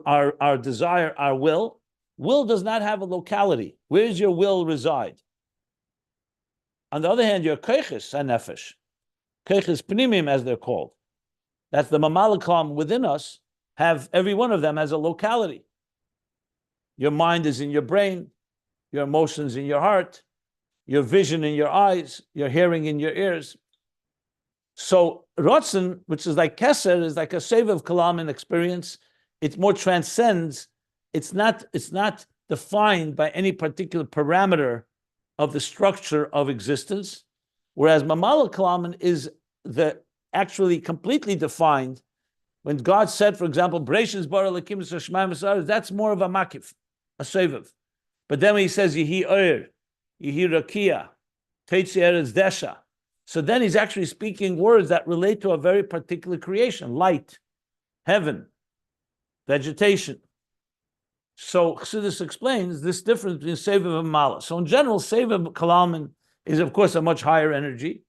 our desire, our will. Will does not have a locality. Where does your will reside? On the other hand, your Koiches HaNefesh, Koiches Pnimim as they're called, that's the Mamala Kalam within us, have every one of them as a locality. Your mind is in your brain, your emotions in your heart, your vision in your eyes, your hearing in your ears. So Ratzon, which is like Keser, is like a Sovev Kalam experience. It more transcends. It's not defined by any particular parameter of the structure of existence, whereas Mamala Kalam is actually completely defined. When God said, for example, Bereshis bara Elokim es hashamayim v'haaretz, that's more of a makif, a Sovev. But then when he says Yehi Oyer, Yehi Rakia, Teitzi Eretz Desha, so then he's actually speaking words that relate to a very particular creation, light, heaven, vegetation. So Chassidus explains this difference between Sovev and Mala. So in general, Sovev Kalalman is of course a much higher energy.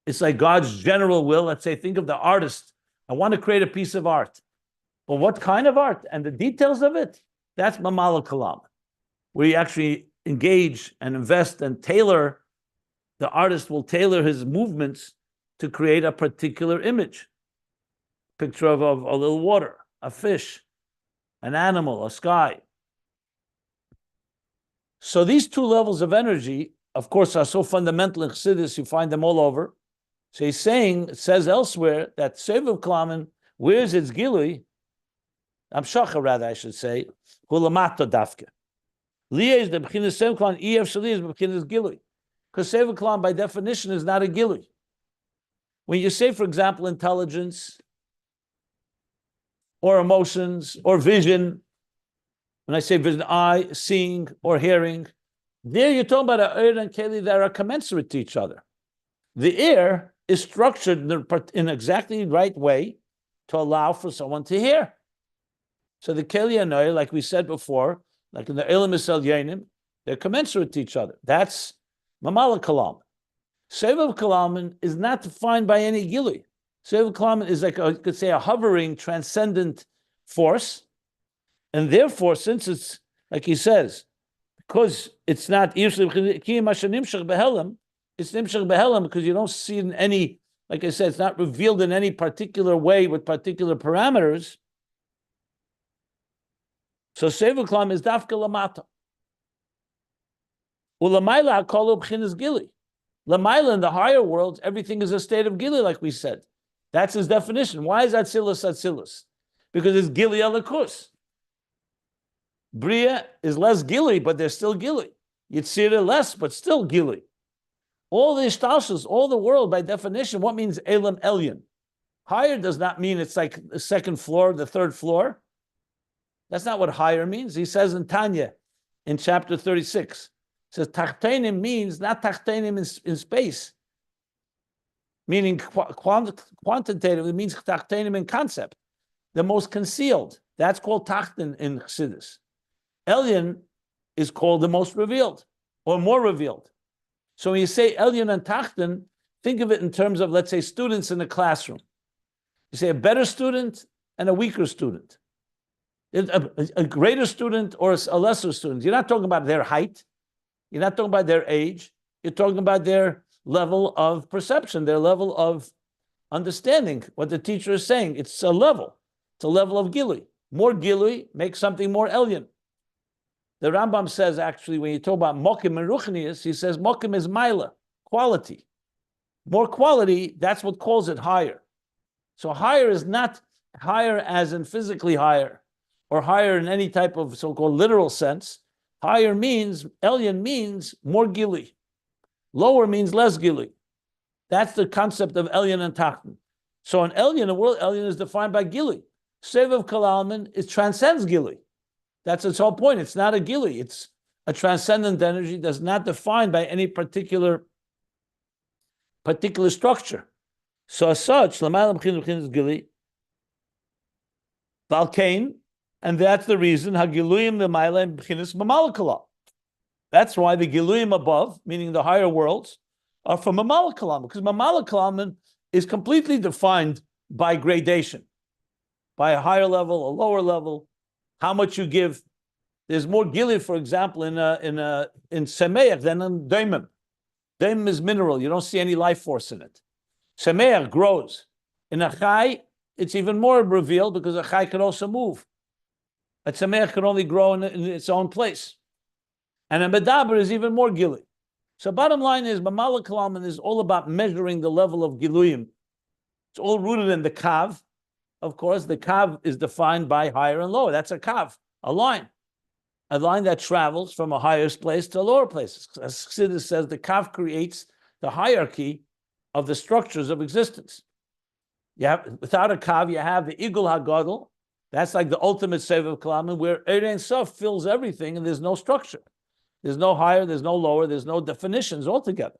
It's like God's general will. Let's say, think of the artist. I want to create a piece of art. But what kind of art? And the details of it, that's Mamala Kalam, where you actually engage and invest and tailor. The artist will tailor his movements to create a particular image. Picture of a little water, a fish, an animal, a sky. So these two levels of energy, of course, are so fundamental in Chassidus, you find them all over. So he's saying, it says elsewhere, that Sovev Kalam, where's its Gilui? Amshacha, rather, I should say, Hulamata Dafke. Liya is the B'chinas Sovev Kalam, EF Shali is B'chinas Gilui. Because Sovev Kalam, by definition, is not a Gilui. When you say, for example, intelligence, or emotions, or vision, when I say vision, eye, seeing, or hearing, there you're talking about an ear and keli that are commensurate to each other. The ear is structured in exactly the right way to allow for someone to hear. So the keli and ear, like we said before, like in the Elam Yisrael Yenim, they're commensurate to each other. That's Mamala Kalam. Sovev Kalam is not defined by any Gili. Sovev Kalam is like, you could say, a hovering, transcendent force. And therefore, since it's, like he says, because it's not, it's nimshach behelam because you don't see it in any, like I said, it's not revealed in any particular way with particular parameters. So Sovev Kalam is dafka lamata. Ulamayla hakolu b'chinas gili. Lamaila, in the higher worlds, everything is a state of Gili, like we said. That's his definition. Why is Atzilus? Because it's Gili Alakus. Bria is less Gili, but they're still Gili. Yitzira less, but still Gili. All the Ishtalshus, all the world, by definition, what means Elam Elyon? Higher does not mean it's like the second floor, the third floor. That's not what higher means. He says in Tanya, in chapter 36, says Tachtenim means not Tachtenim in space, meaning quantitative, it means Tachtenim in concept, the most concealed. That's called Tachten in Chassidus. Elyon is called the most revealed, or more revealed. So when you say Elyon and Tachten, think of it in terms of, let's say, students in a classroom. You say a better student and a weaker student. A greater student or a lesser student. You're not talking about their height. You're not talking about their age. You're talking about their level of perception, their level of understanding what the teacher is saying. It's a level. It's a level of Gili. More Gili makes something more Elyon. The Rambam says, actually, when you talk about Mokim and Ruchnius, he says Mokim is Maila, quality. More quality, that's what calls it higher. So higher is not higher as in physically higher, or higher in any type of so-called literal sense. Higher means, Elyon means more Gili. Lower means less Gili. That's the concept of Elyon and Tachten. So in Elyon, the world Elyon is defined by Gili. Sovev Kalalman, it transcends Gili. That's its whole point. It's not a Gili. It's a transcendent energy that's not defined by any particular structure. So as such, Lamalam Chin Gili, Valkain, and that's the reason Hagiluyim the Mailam B'chinas Mamalakala. That's why the Giluyim above, meaning the higher worlds, are from Mamalakalam, because Mamalakalam is completely defined by gradation, by a higher level, a lower level, how much you give. There's more Gili, for example, in Semeach than in Daimim. Daimim is mineral. You don't see any life force in it. Semeach grows. In a Chai, it's even more revealed because a Chai can also move. A Semeach can only grow in its own place. And a Medaber is even more Gili. So bottom line is, Mamala Kalaman is all about measuring the level of Giluyim. It's all rooted in the Kav. Of course, the Kav is defined by higher and lower. That's a Kav, a line that travels from a higher place to a lower place. As Chassidus says, the Kav creates the hierarchy of the structures of existence. Without a Kav, you have the Igul HaGadol. That's like the ultimate Sovev Kalaman, where Ein Sof fills everything and there's no structure. There's no higher, there's no lower, there's no definitions altogether.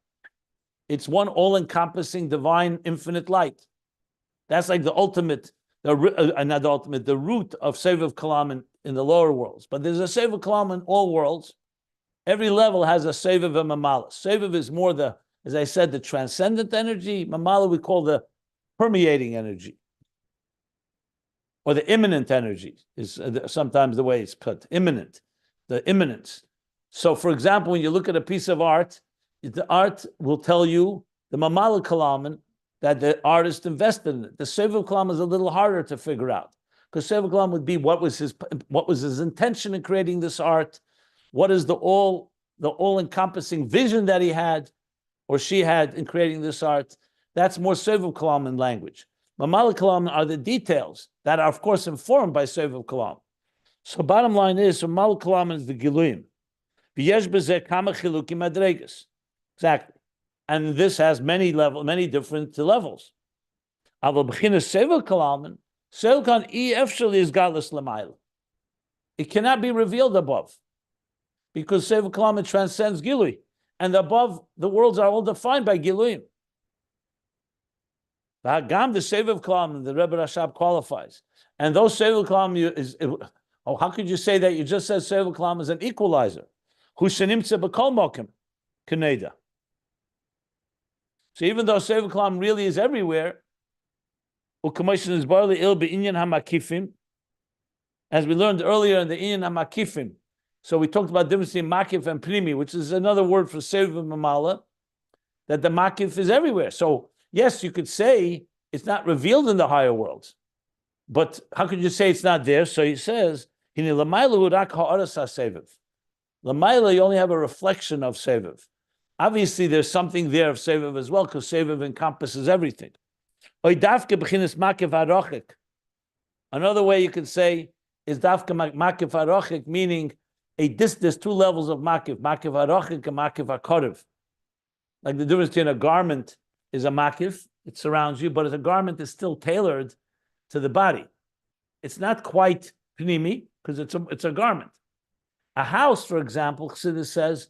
It's one all-encompassing divine infinite light. That's like the ultimate, not the ultimate, the root of Sovev Kalam in the lower worlds. But there's a Sovev Kalam in all worlds. Every level has a Sovev and Mamala. Sovev is more the, as I said, the transcendent energy. Mamala we call the permeating energy, or the immanent energy is sometimes the way it's put. Immanent, the immanence. So, for example, when you look at a piece of art, the art will tell you the Mamala Kalaman that the artist invested in it. The Sovev Kalam is a little harder to figure out, because Sovev Kalam would be what was his intention in creating this art, what is the all-encompassing vision that he had or she had in creating this art. That's more Sovev Kalam in language. Mamala Kalam are the details that are, of course, informed by Sovev Kalam. So, bottom line is, Mamala Kalam is the Giluyim. Exactly. And this has many different levels. It cannot be revealed above, because Sovev Kalam transcends Gilui, and above the worlds are all defined by Giluyim. The Sovev Kalam, the Rebbe Rashab qualifies, and those Sovev Kalam how could you say that? You just said Sovev Kalam is an equalizer. So even though Sovev Kalam really is everywhere, as we learned earlier in the Inyan HaMakifim, so we talked about the difference between Makif and Primi, which is another word for Sovev Mamala, that the Makif is everywhere. So yes, you could say it's not revealed in the higher worlds, but how could you say it's not there? So he says, Lamaila, you only have a reflection of Sovev. Obviously, there's something there of Sovev as well, because Sovev encompasses everything. Another way you could say is dafka makif harochik, meaning there's two levels of makif harochik and makif hakorev. Like the difference between a garment is a makif, it surrounds you, but a garment is still tailored to the body. It's not quite pnimi, because it's a garment. A house, for example, Chassidus says,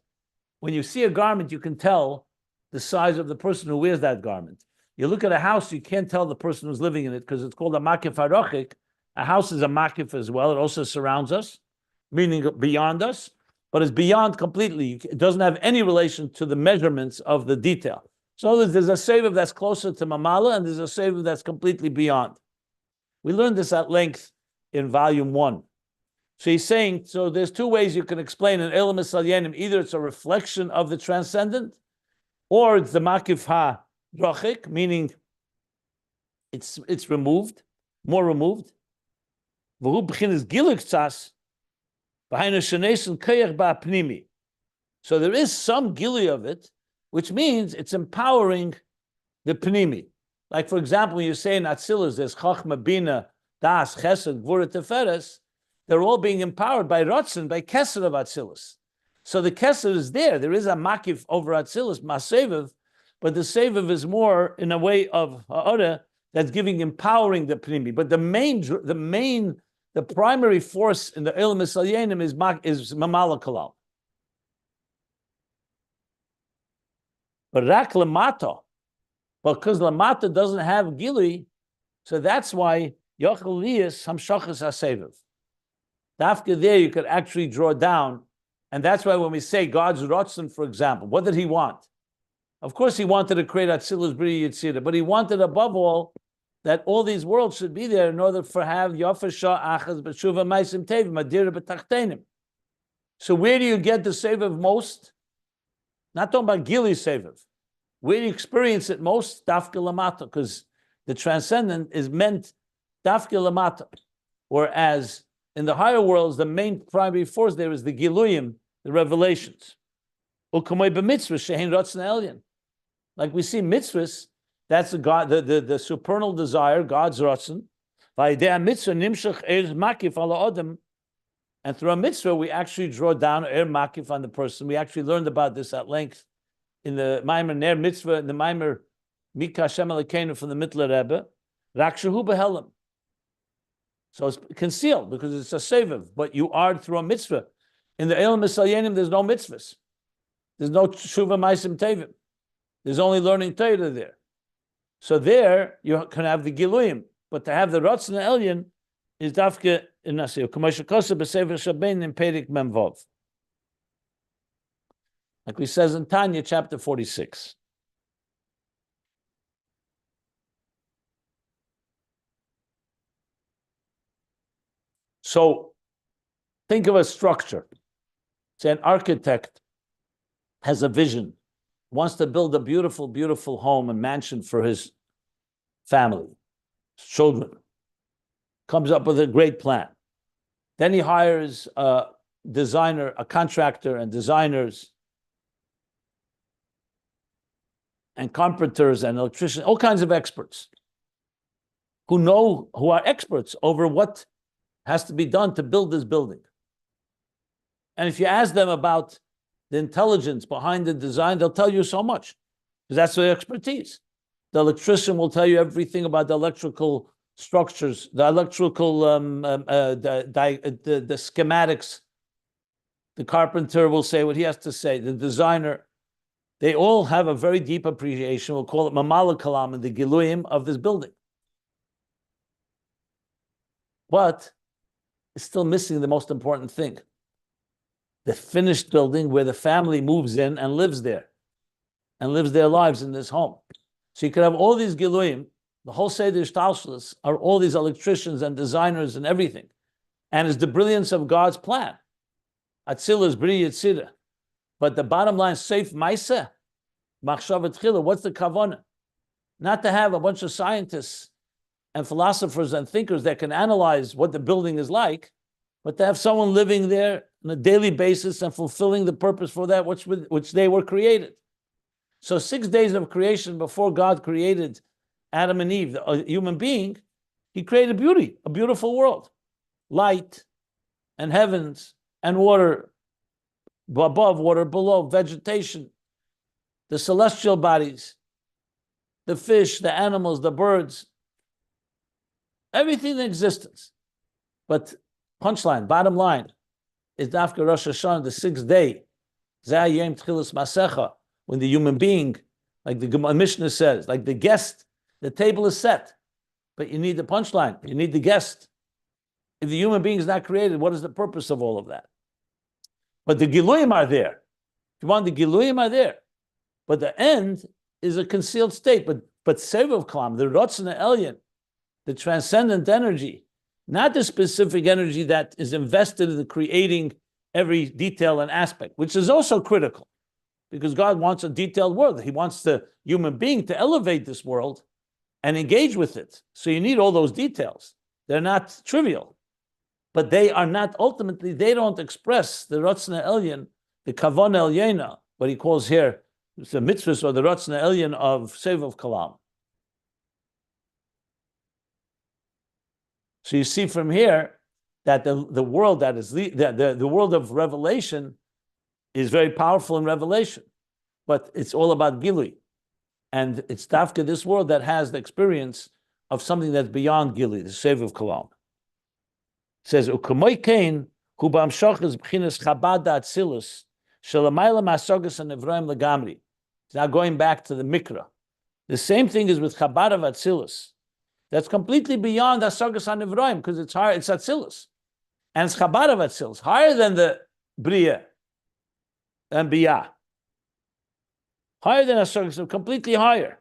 when you see a garment, you can tell the size of the person who wears that garment. You look at a house, you can't tell the person who's living in it because it's called a makif harochik. A house is a makif as well. It also surrounds us, meaning beyond us, but it's beyond completely. It doesn't have any relation to the measurements of the detail. So there's a Sovev that's closer to mamala, and there's a Sovev that's completely beyond. We learned this at length in volume 1. So he's saying, so there's two ways you can explain an Elam Esalyenim. Either it's a reflection of the transcendent, or it's the makif ha-rochik, meaning it's removed, more removed. So there is some gili of it, which means it's empowering the pnimi. Like, for example, when you say in Atzilus, there's chachma, bina, das, chesed, gvura, teferes, they're all being empowered by Ratzin, by Kesed of Atzilus. So the Kesed is there. There is a makif over Atzilus, Maseviv, but the Seviv is more in a way of Ha'ara that's empowering the Pnimi. But the primary force in the Elam Esalyenim is Mamala Kalal. But Rak Lamata, because Lamata doesn't have Gili, so that's why Yochel Liyas Hamshachas HaSeviv. Dafka there you could actually draw down, and that's why when we say God's Ratzon, for example, what did he want? Of course he wanted to create Atzilus B'ri Yitzira, but he wanted above all that all these worlds should be there in order for have Yafa Shah Achaz B'Shuva Maisim Tevim Adira B'Tachtenim. So where do you get the Sovev most? Not talking about Gili Sovev. Where do you experience it most? Dafka Lamata, because the transcendent is meant Dafka Lamata, whereas in the higher worlds, the main primary force there is the Giluyim, the revelations. Like we see mitzvahs, that's the God, the supernal desire, God's ratzon. And through a mitzvah, we actually draw down makif on the person. We actually learned about this at length in the Maimer Ner Mitzvah, in the Maimer Mikra Hashem Elokeinu from the Mittler Rebbe. Rakshahu behelim. So it's concealed because it's a Sovev, but you are through a mitzvah. In the Elam Esalyenim, there's no mitzvahs. There's no Shuva Maisim Tevim. There's only learning Torah there. So there, you can have the Giluyim, but to have the Ratzon Elyon is Dafke in Asiya. K'moshe b'Sefer Shabbein in Perik Memvov. Like we says in Tanya, chapter 46. So think of a structure. Say an architect has a vision, wants to build a beautiful, beautiful home and mansion for his family, his children, comes up with a great plan. Then he hires a designer, a contractor and designers and carpenters and electricians, all kinds of experts who are experts over what has to be done to build this building. And if you ask them about the intelligence behind the design, they'll tell you so much, because that's their expertise. The electrician will tell you everything about the electrical structures, the electrical, the schematics. The carpenter will say what he has to say. The designer, they all have a very deep appreciation. We'll call it Mamala Kalam and the Giluyim of this building. But it's still missing the most important thing. The finished building where the family moves in and lives there and lives their lives in this home. So you could have all these Giluyim, the whole Seder Shtalshalos are all these electricians and designers and everything. And it's the brilliance of God's plan. Atzilus B'ri Yitzira. But the bottom line, Seif Maisa, Machshavat Chila, what's the kavanah? Not to have a bunch of scientists and philosophers and thinkers that can analyze what the building is like, but to have someone living there on a daily basis and fulfilling the purpose for that which they were created. So 6 days of creation before God created Adam and Eve, a human being, he created beauty, a beautiful world, light and heavens and water above, water below, vegetation, the celestial bodies, the fish, the animals, the birds, everything in existence. But punchline, bottom line, is Dafka Rosh Hashanah, the 6th day, Zeh Yom Tchilas Masecha, when the human being, like the Mishnah says, like the guest, the table is set, but you need the punchline, you need the guest. If the human being is not created, what is the purpose of all of that? But the Giluyim are there. If you want, the Giluyim are there. But the end is a concealed state. But Sovev Kalam, the Rotzna Elyon, the transcendent energy, not the specific energy that is invested in creating every detail and aspect, which is also critical, because God wants a detailed world. He wants the human being to elevate this world and engage with it. So you need all those details. They're not trivial. But they are not, ultimately, they don't express the Rotzna Elyon, the Kavon Elyena, what he calls here, the mitzvahs or the Rotzna Elyon of Sovev Kalam. So you see from here that the world that is the world of revelation is very powerful in revelation, but it's all about Gilui. And it's Dafka, this world, that has the experience of something that's beyond Gilui, the Sovev Kalam. It says, U'kamoy kein, hu b'amshachas b'chinas Chabad da'atzilus, shelamayla ma'asogas ha'nevroim legamri. It's now going back to the Mikra. The same thing is with Chabad of Atzilus. That's completely beyond Asogas HaNivroim, because it's higher, it's Atzilus. And it's Chabad of Atzilus, higher than the Bria and Biyah. Higher than Asogas, completely higher.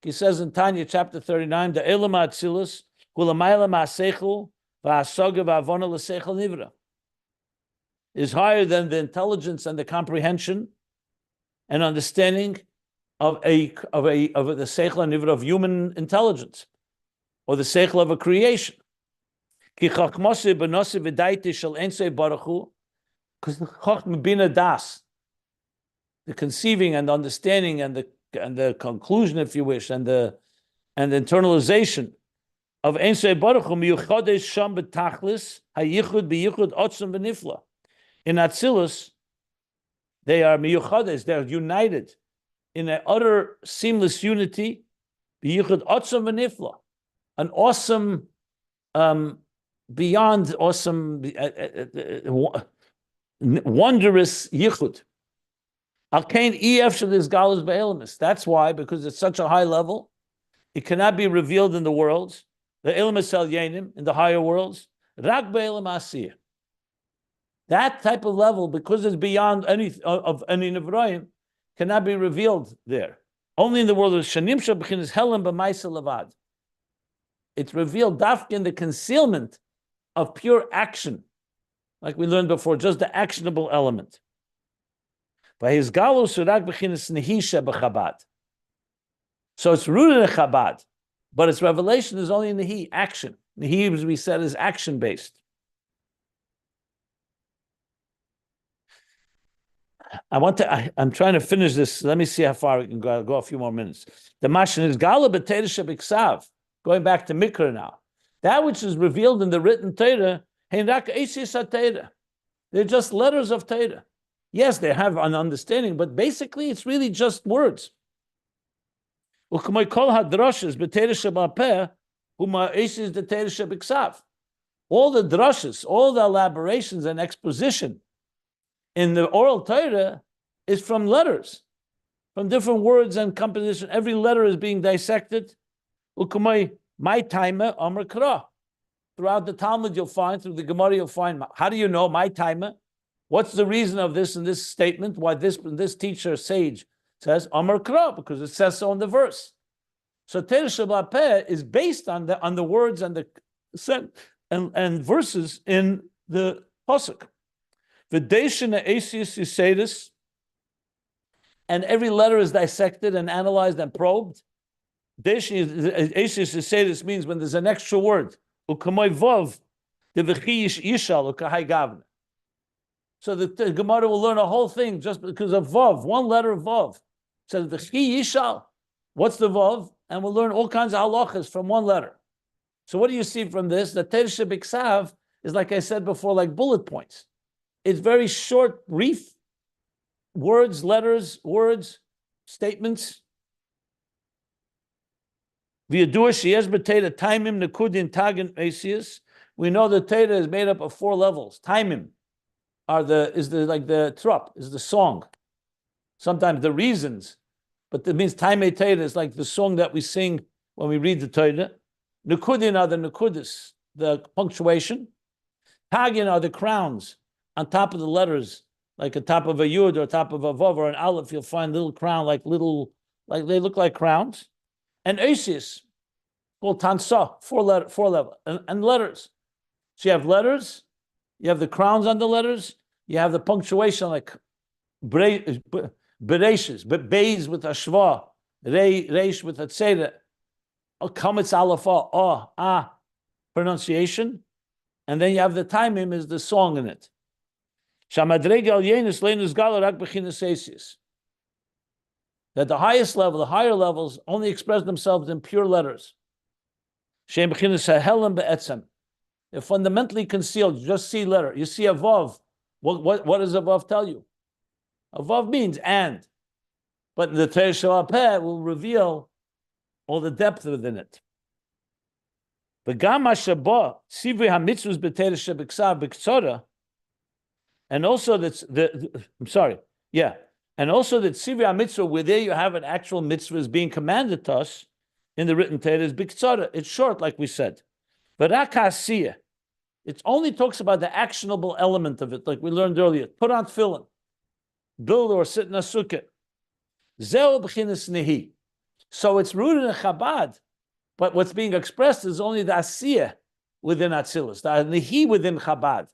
He says in Tanya, chapter 39, the Elam Atzilus, Hulamayla Ma'asechel, Va'asoga Va'avona L'Sechel Nivra, is higher than the intelligence and the comprehension and understanding of the seichel and nivra of human intelligence, or the seichel of a creation. Because the chachma bina das, the conceiving and understanding and the conclusion, if you wish, and the internalization of Ein Sof Baruch Hu miyuchades sham betachlis hayichud biyichud otzum v'nifla. In Atzilus, they are miyuchades, they're united in an utter seamless unity, b'yichud otzum v'nifla, an awesome, beyond awesome, wondrous yichud. Al-kain ef shel izgalus be'elamis. That's why, because it's such a high level, it cannot be revealed in the worlds, the elamis el yenim, in the higher worlds, rak be'elam Asiya. That type of level, because it's beyond any of any Nevrayim, cannot be revealed there. Only in the world of Shanimsha b'chinas Helen b'maisa levad. It's revealed dafka in the concealment of pure action, like we learned before, just the actionable element. By his galus surak b'chinas Nehi b'Chabad. So it's rooted in Chabad, but its revelation is only in Nehi, action. Nehi, as we said, is action-based. I'm trying to finish this. Let me see how far we can go. I'll go a few more minutes. The Mashin is Gala b'Teira shebiksav. Going back to Mikra now. That which is revealed in the written Torah, they're just letters of Torah. Yes, they have an understanding, but basically it's really just words. All the drushes, all the elaborations and exposition in the oral Torah is from letters, from different words and composition. Every letter is being dissected. My timer, Amr Kra. Throughout the Talmud, you'll find, through the Gemara, you'll find, how do you know my timer? What's the reason of this in this statement? Why this teacher, sage, says Amr Kra, because it says so in the verse. So Torah Shabbat Peh is based on the words and the and verses in the pasuk. V'deishina Asiya Yusedis, and every letter is dissected and analyzed and probed. Deishina Asiya Yusedis means when there's an extra word. Ukamoy vov, the v'chiyish yishal ukahai gavna. So the Gemara will learn a whole thing just because of Vav, one letter of Vav. So the Chi Yishal, what's the Vav? And we'll learn all kinds of halachas from one letter. So what do you see from this? The Torah Shebiksav is, like I said before, like bullet points. It's very short, brief words, letters, words, statements. We know the Torah is made up of 4 levels. Taimim is the trup, is the song. Sometimes the reasons, but it means Taimei Torah is like the song that we sing when we read the Torah. Nukudin are the nukudis, the punctuation. Tagin are the crowns on top of the letters, like on top of a yud or top of a vav or an aleph. You'll find little crown, like they look like crowns. And Asiya, called tansa, 4 level, and letters. So you have letters, you have the crowns on the letters, you have the punctuation like bereishes, but beis with a shva, reish with a tzeda, kametz alafa, pronunciation, and then you have the taimim is the song in it. That the highest level, the higher levels, only express themselves in pure letters. They're fundamentally concealed. You just see letter. You see a vav. What does a vav tell you? A vav means and. But the Torah Shabbat will reveal all the depth within it. And also that's and also that Sivri HaMitzvah, where there you have an actual mitzvah is being commanded to us in the written Torah, is Biktzara. It's short, like we said. But Asiya, it only talks about the actionable element of it, like we learned earlier. Put on tefillin, build or sit in a sukkah. Zeo b'chinas Nehi. So it's rooted in Chabad, but what's being expressed is only the Asiya within Atzilus, the Nehi within Chabad.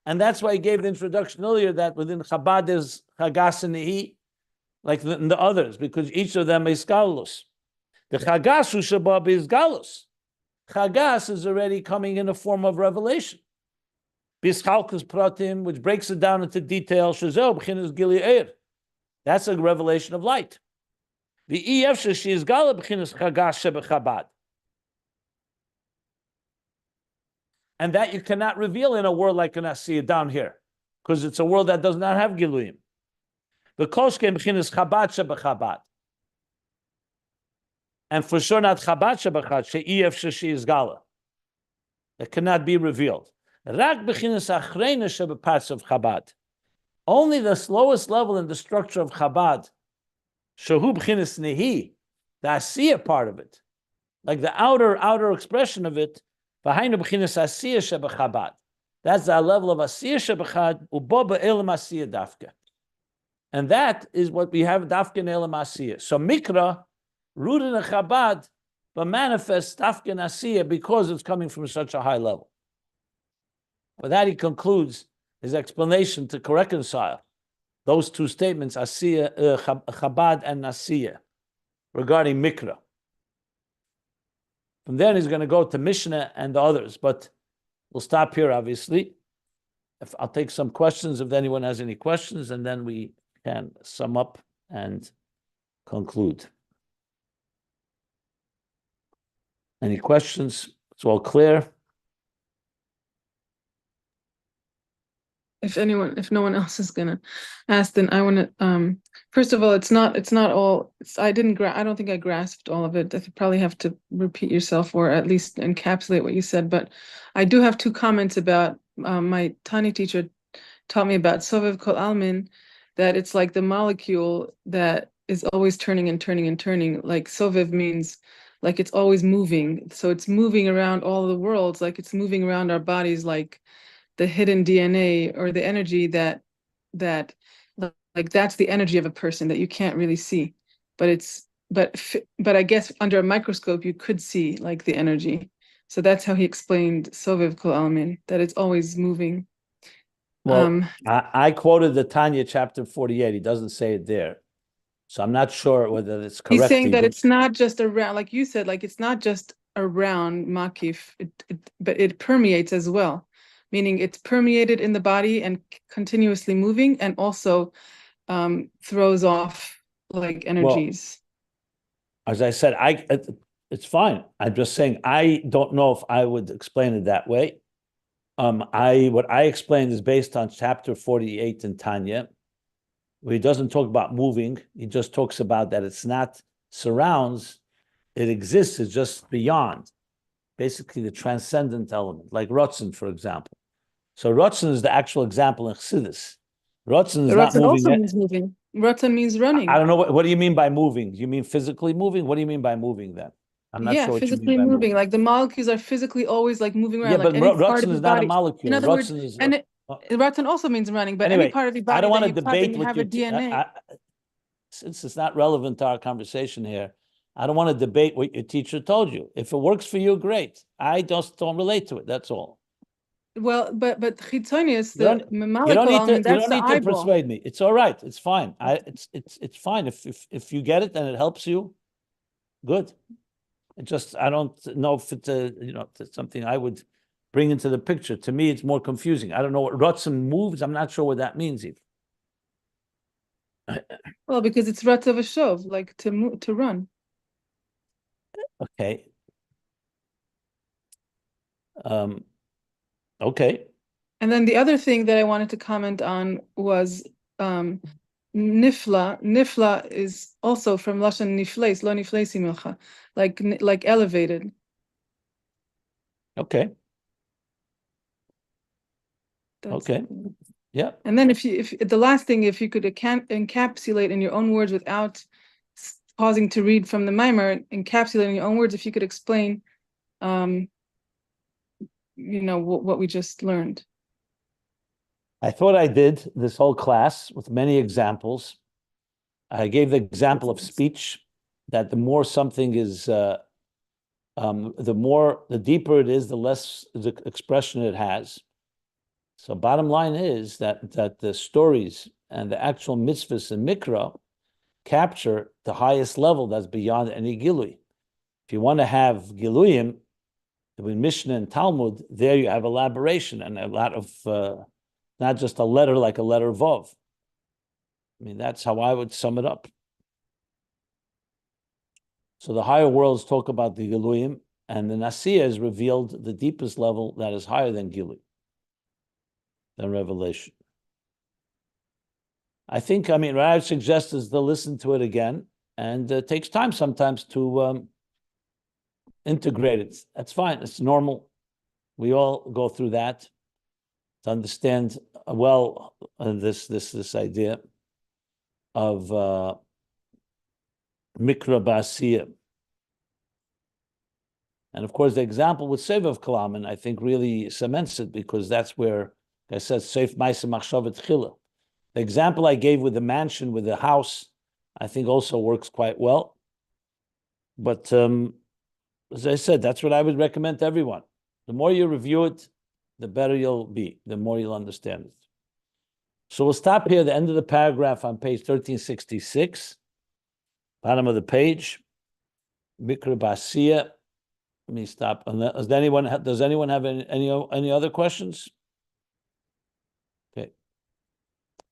And that's why I gave the introduction earlier that within Chabad there's Chagas and Nehi, like the others, because each of them is galus. The Chagas Shabab is galus. Chagas is already coming in a form of revelation. Bischalkus Pratim, which breaks it down into detail. Shazel b'chinas Gili Eir. That's a revelation of light. The EF she is gala b'chinas Chagas shebechabad. And that you cannot reveal in a world like an Asiya down here, because it's a world that does not have Giluyim. The Koshke b'chinas Chabad shebechabad. And for sure not Chabad shebechabad, she'ef she is gala. That cannot be revealed. Rak b'chinas achreina shebeparts of Chabad. Only the slowest level in the structure of Chabad, shehu b'chinas Nehi, the Asiya part of it, like the outer expression of it, v'hainu b'chinas Asiya shebechabad. That's the level of Asiya shebechad, ubo be'elam Asiya dafka. And that is what we have dafka in elam Asiya. So Mikra, rooted in Chabad, but manifests dafka in Asiya because it's coming from such a high level. With that, he concludes his explanation to reconcile those 2 statements, Asiya, Chabad and Asiya, regarding Mikra. From there, he's going to go to Mishnah and the others, but we'll stop here, obviously. I'll take some questions if anyone has any questions, and then we can sum up and conclude. Any questions? It's all clear. If no one else is gonna ask, then I want to. First of all, it's not all. I don't think I grasped all of it. I probably have to repeat yourself or at least encapsulate what you said. But I do have 2 comments about my Tani teacher taught me about Sovev Kol Almin, that it's like the molecule that is always turning and turning and turning. Like Sovev means like it's always moving. So it's moving around all the worlds, like it's moving around our bodies, like the hidden DNA or the energy that like that's the energy of a person that you can't really see, but I guess under a microscope you could see like the energy. So that's how he explained Sovev Kol Almin, that it's always moving. Well, I quoted the Tanya chapter 48. He doesn't say it there, so I'm not sure whether it's correct. He's saying that it's not just around, like you said, like it's not just around Makif, but it permeates as well. meaning it's permeated in the body and continuously moving, and also throws off like energies. Well, as I said, it's fine. I'm just saying I don't know if I would explain it that way. What I explained is based on chapter 48 in Tanya, where he doesn't talk about moving. He just talks about that it's not surrounds, it exists, it's just beyond. Basically, the transcendent element, like Rotzen, for example. So Rotzen is the actual example in Chassidus. Rotzen is not Rotzen moving. also means moving. Rotzen means running. I don't know what do you mean by moving? Do you mean physically moving? What do you mean by moving then? I'm not sure what you mean physically by moving. moving. Like the molecules are physically always like moving around. Yeah, like but any part Rotzen of is your not a body. molecule. In other words, Rotzen is. Rotzen also means running. But Anyway, any part of your I body don't want that to you cut and debate you with have your a DNA. since it's not relevant to our conversation here. I don't want to debate what your teacher told you. If it works for you, great. I just don't relate to it. That's all. Well, but chitzonius, You don't, the molecule element, you that's don't the need to eyeball. persuade me. It's all right. It's fine. It's fine if you get it and it helps you, good. I don't know if it's it's something I would bring into the picture. To me, it's more confusing. I don't know what Rotzen moves. I'm not sure what that means even. Well, because it's Ratzav Shov, like to run. Okay. Okay. And then the other thing that I wanted to comment on was nifla. Nifla is also from Lashon nifles, lo niflesi milcha, like elevated. Okay. That's Okay. Yeah. And then if the last thing, if you could encapsulate in your own words without pausing to read from the mimer, encapsulate in your own words, if you could explain, what we just learned. I thought I did this whole class with many examples. I gave the example of speech, that the more something is, the deeper it is, the less the expression it has. So bottom line is that the stories and the actual mitzvahs and Mikra capture the highest level that's beyond any Gilui. If you want to have Giluyim, between Mishnah and Talmud, there you have elaboration and a lot of, not just a letter like a letter Vov. I mean, that's how I would sum it up. So the higher worlds talk about the Giluyim, and the Asiya is revealed the deepest level that is higher than Gilui, than revelation. What I would suggest is to listen to it again, and it takes time sometimes to integrate it. That's fine. It's normal. We all go through that to understand well this idea of Mikra ba'Asiya. And of course, the example with Sovev Kalaman, I think, really cements it, because that's where, like I said, Seif Ma'aseh Machshavet Chila. The example I gave with the mansion, with the house, I think also works quite well. But as I said, that's what I would recommend to everyone. The more you review it, the better you'll be, the more you'll understand it. So we'll stop here, the end of the paragraph on page 1366, bottom of the page, Mikra ba'Asiya. Let me stop. Does anyone have any other questions?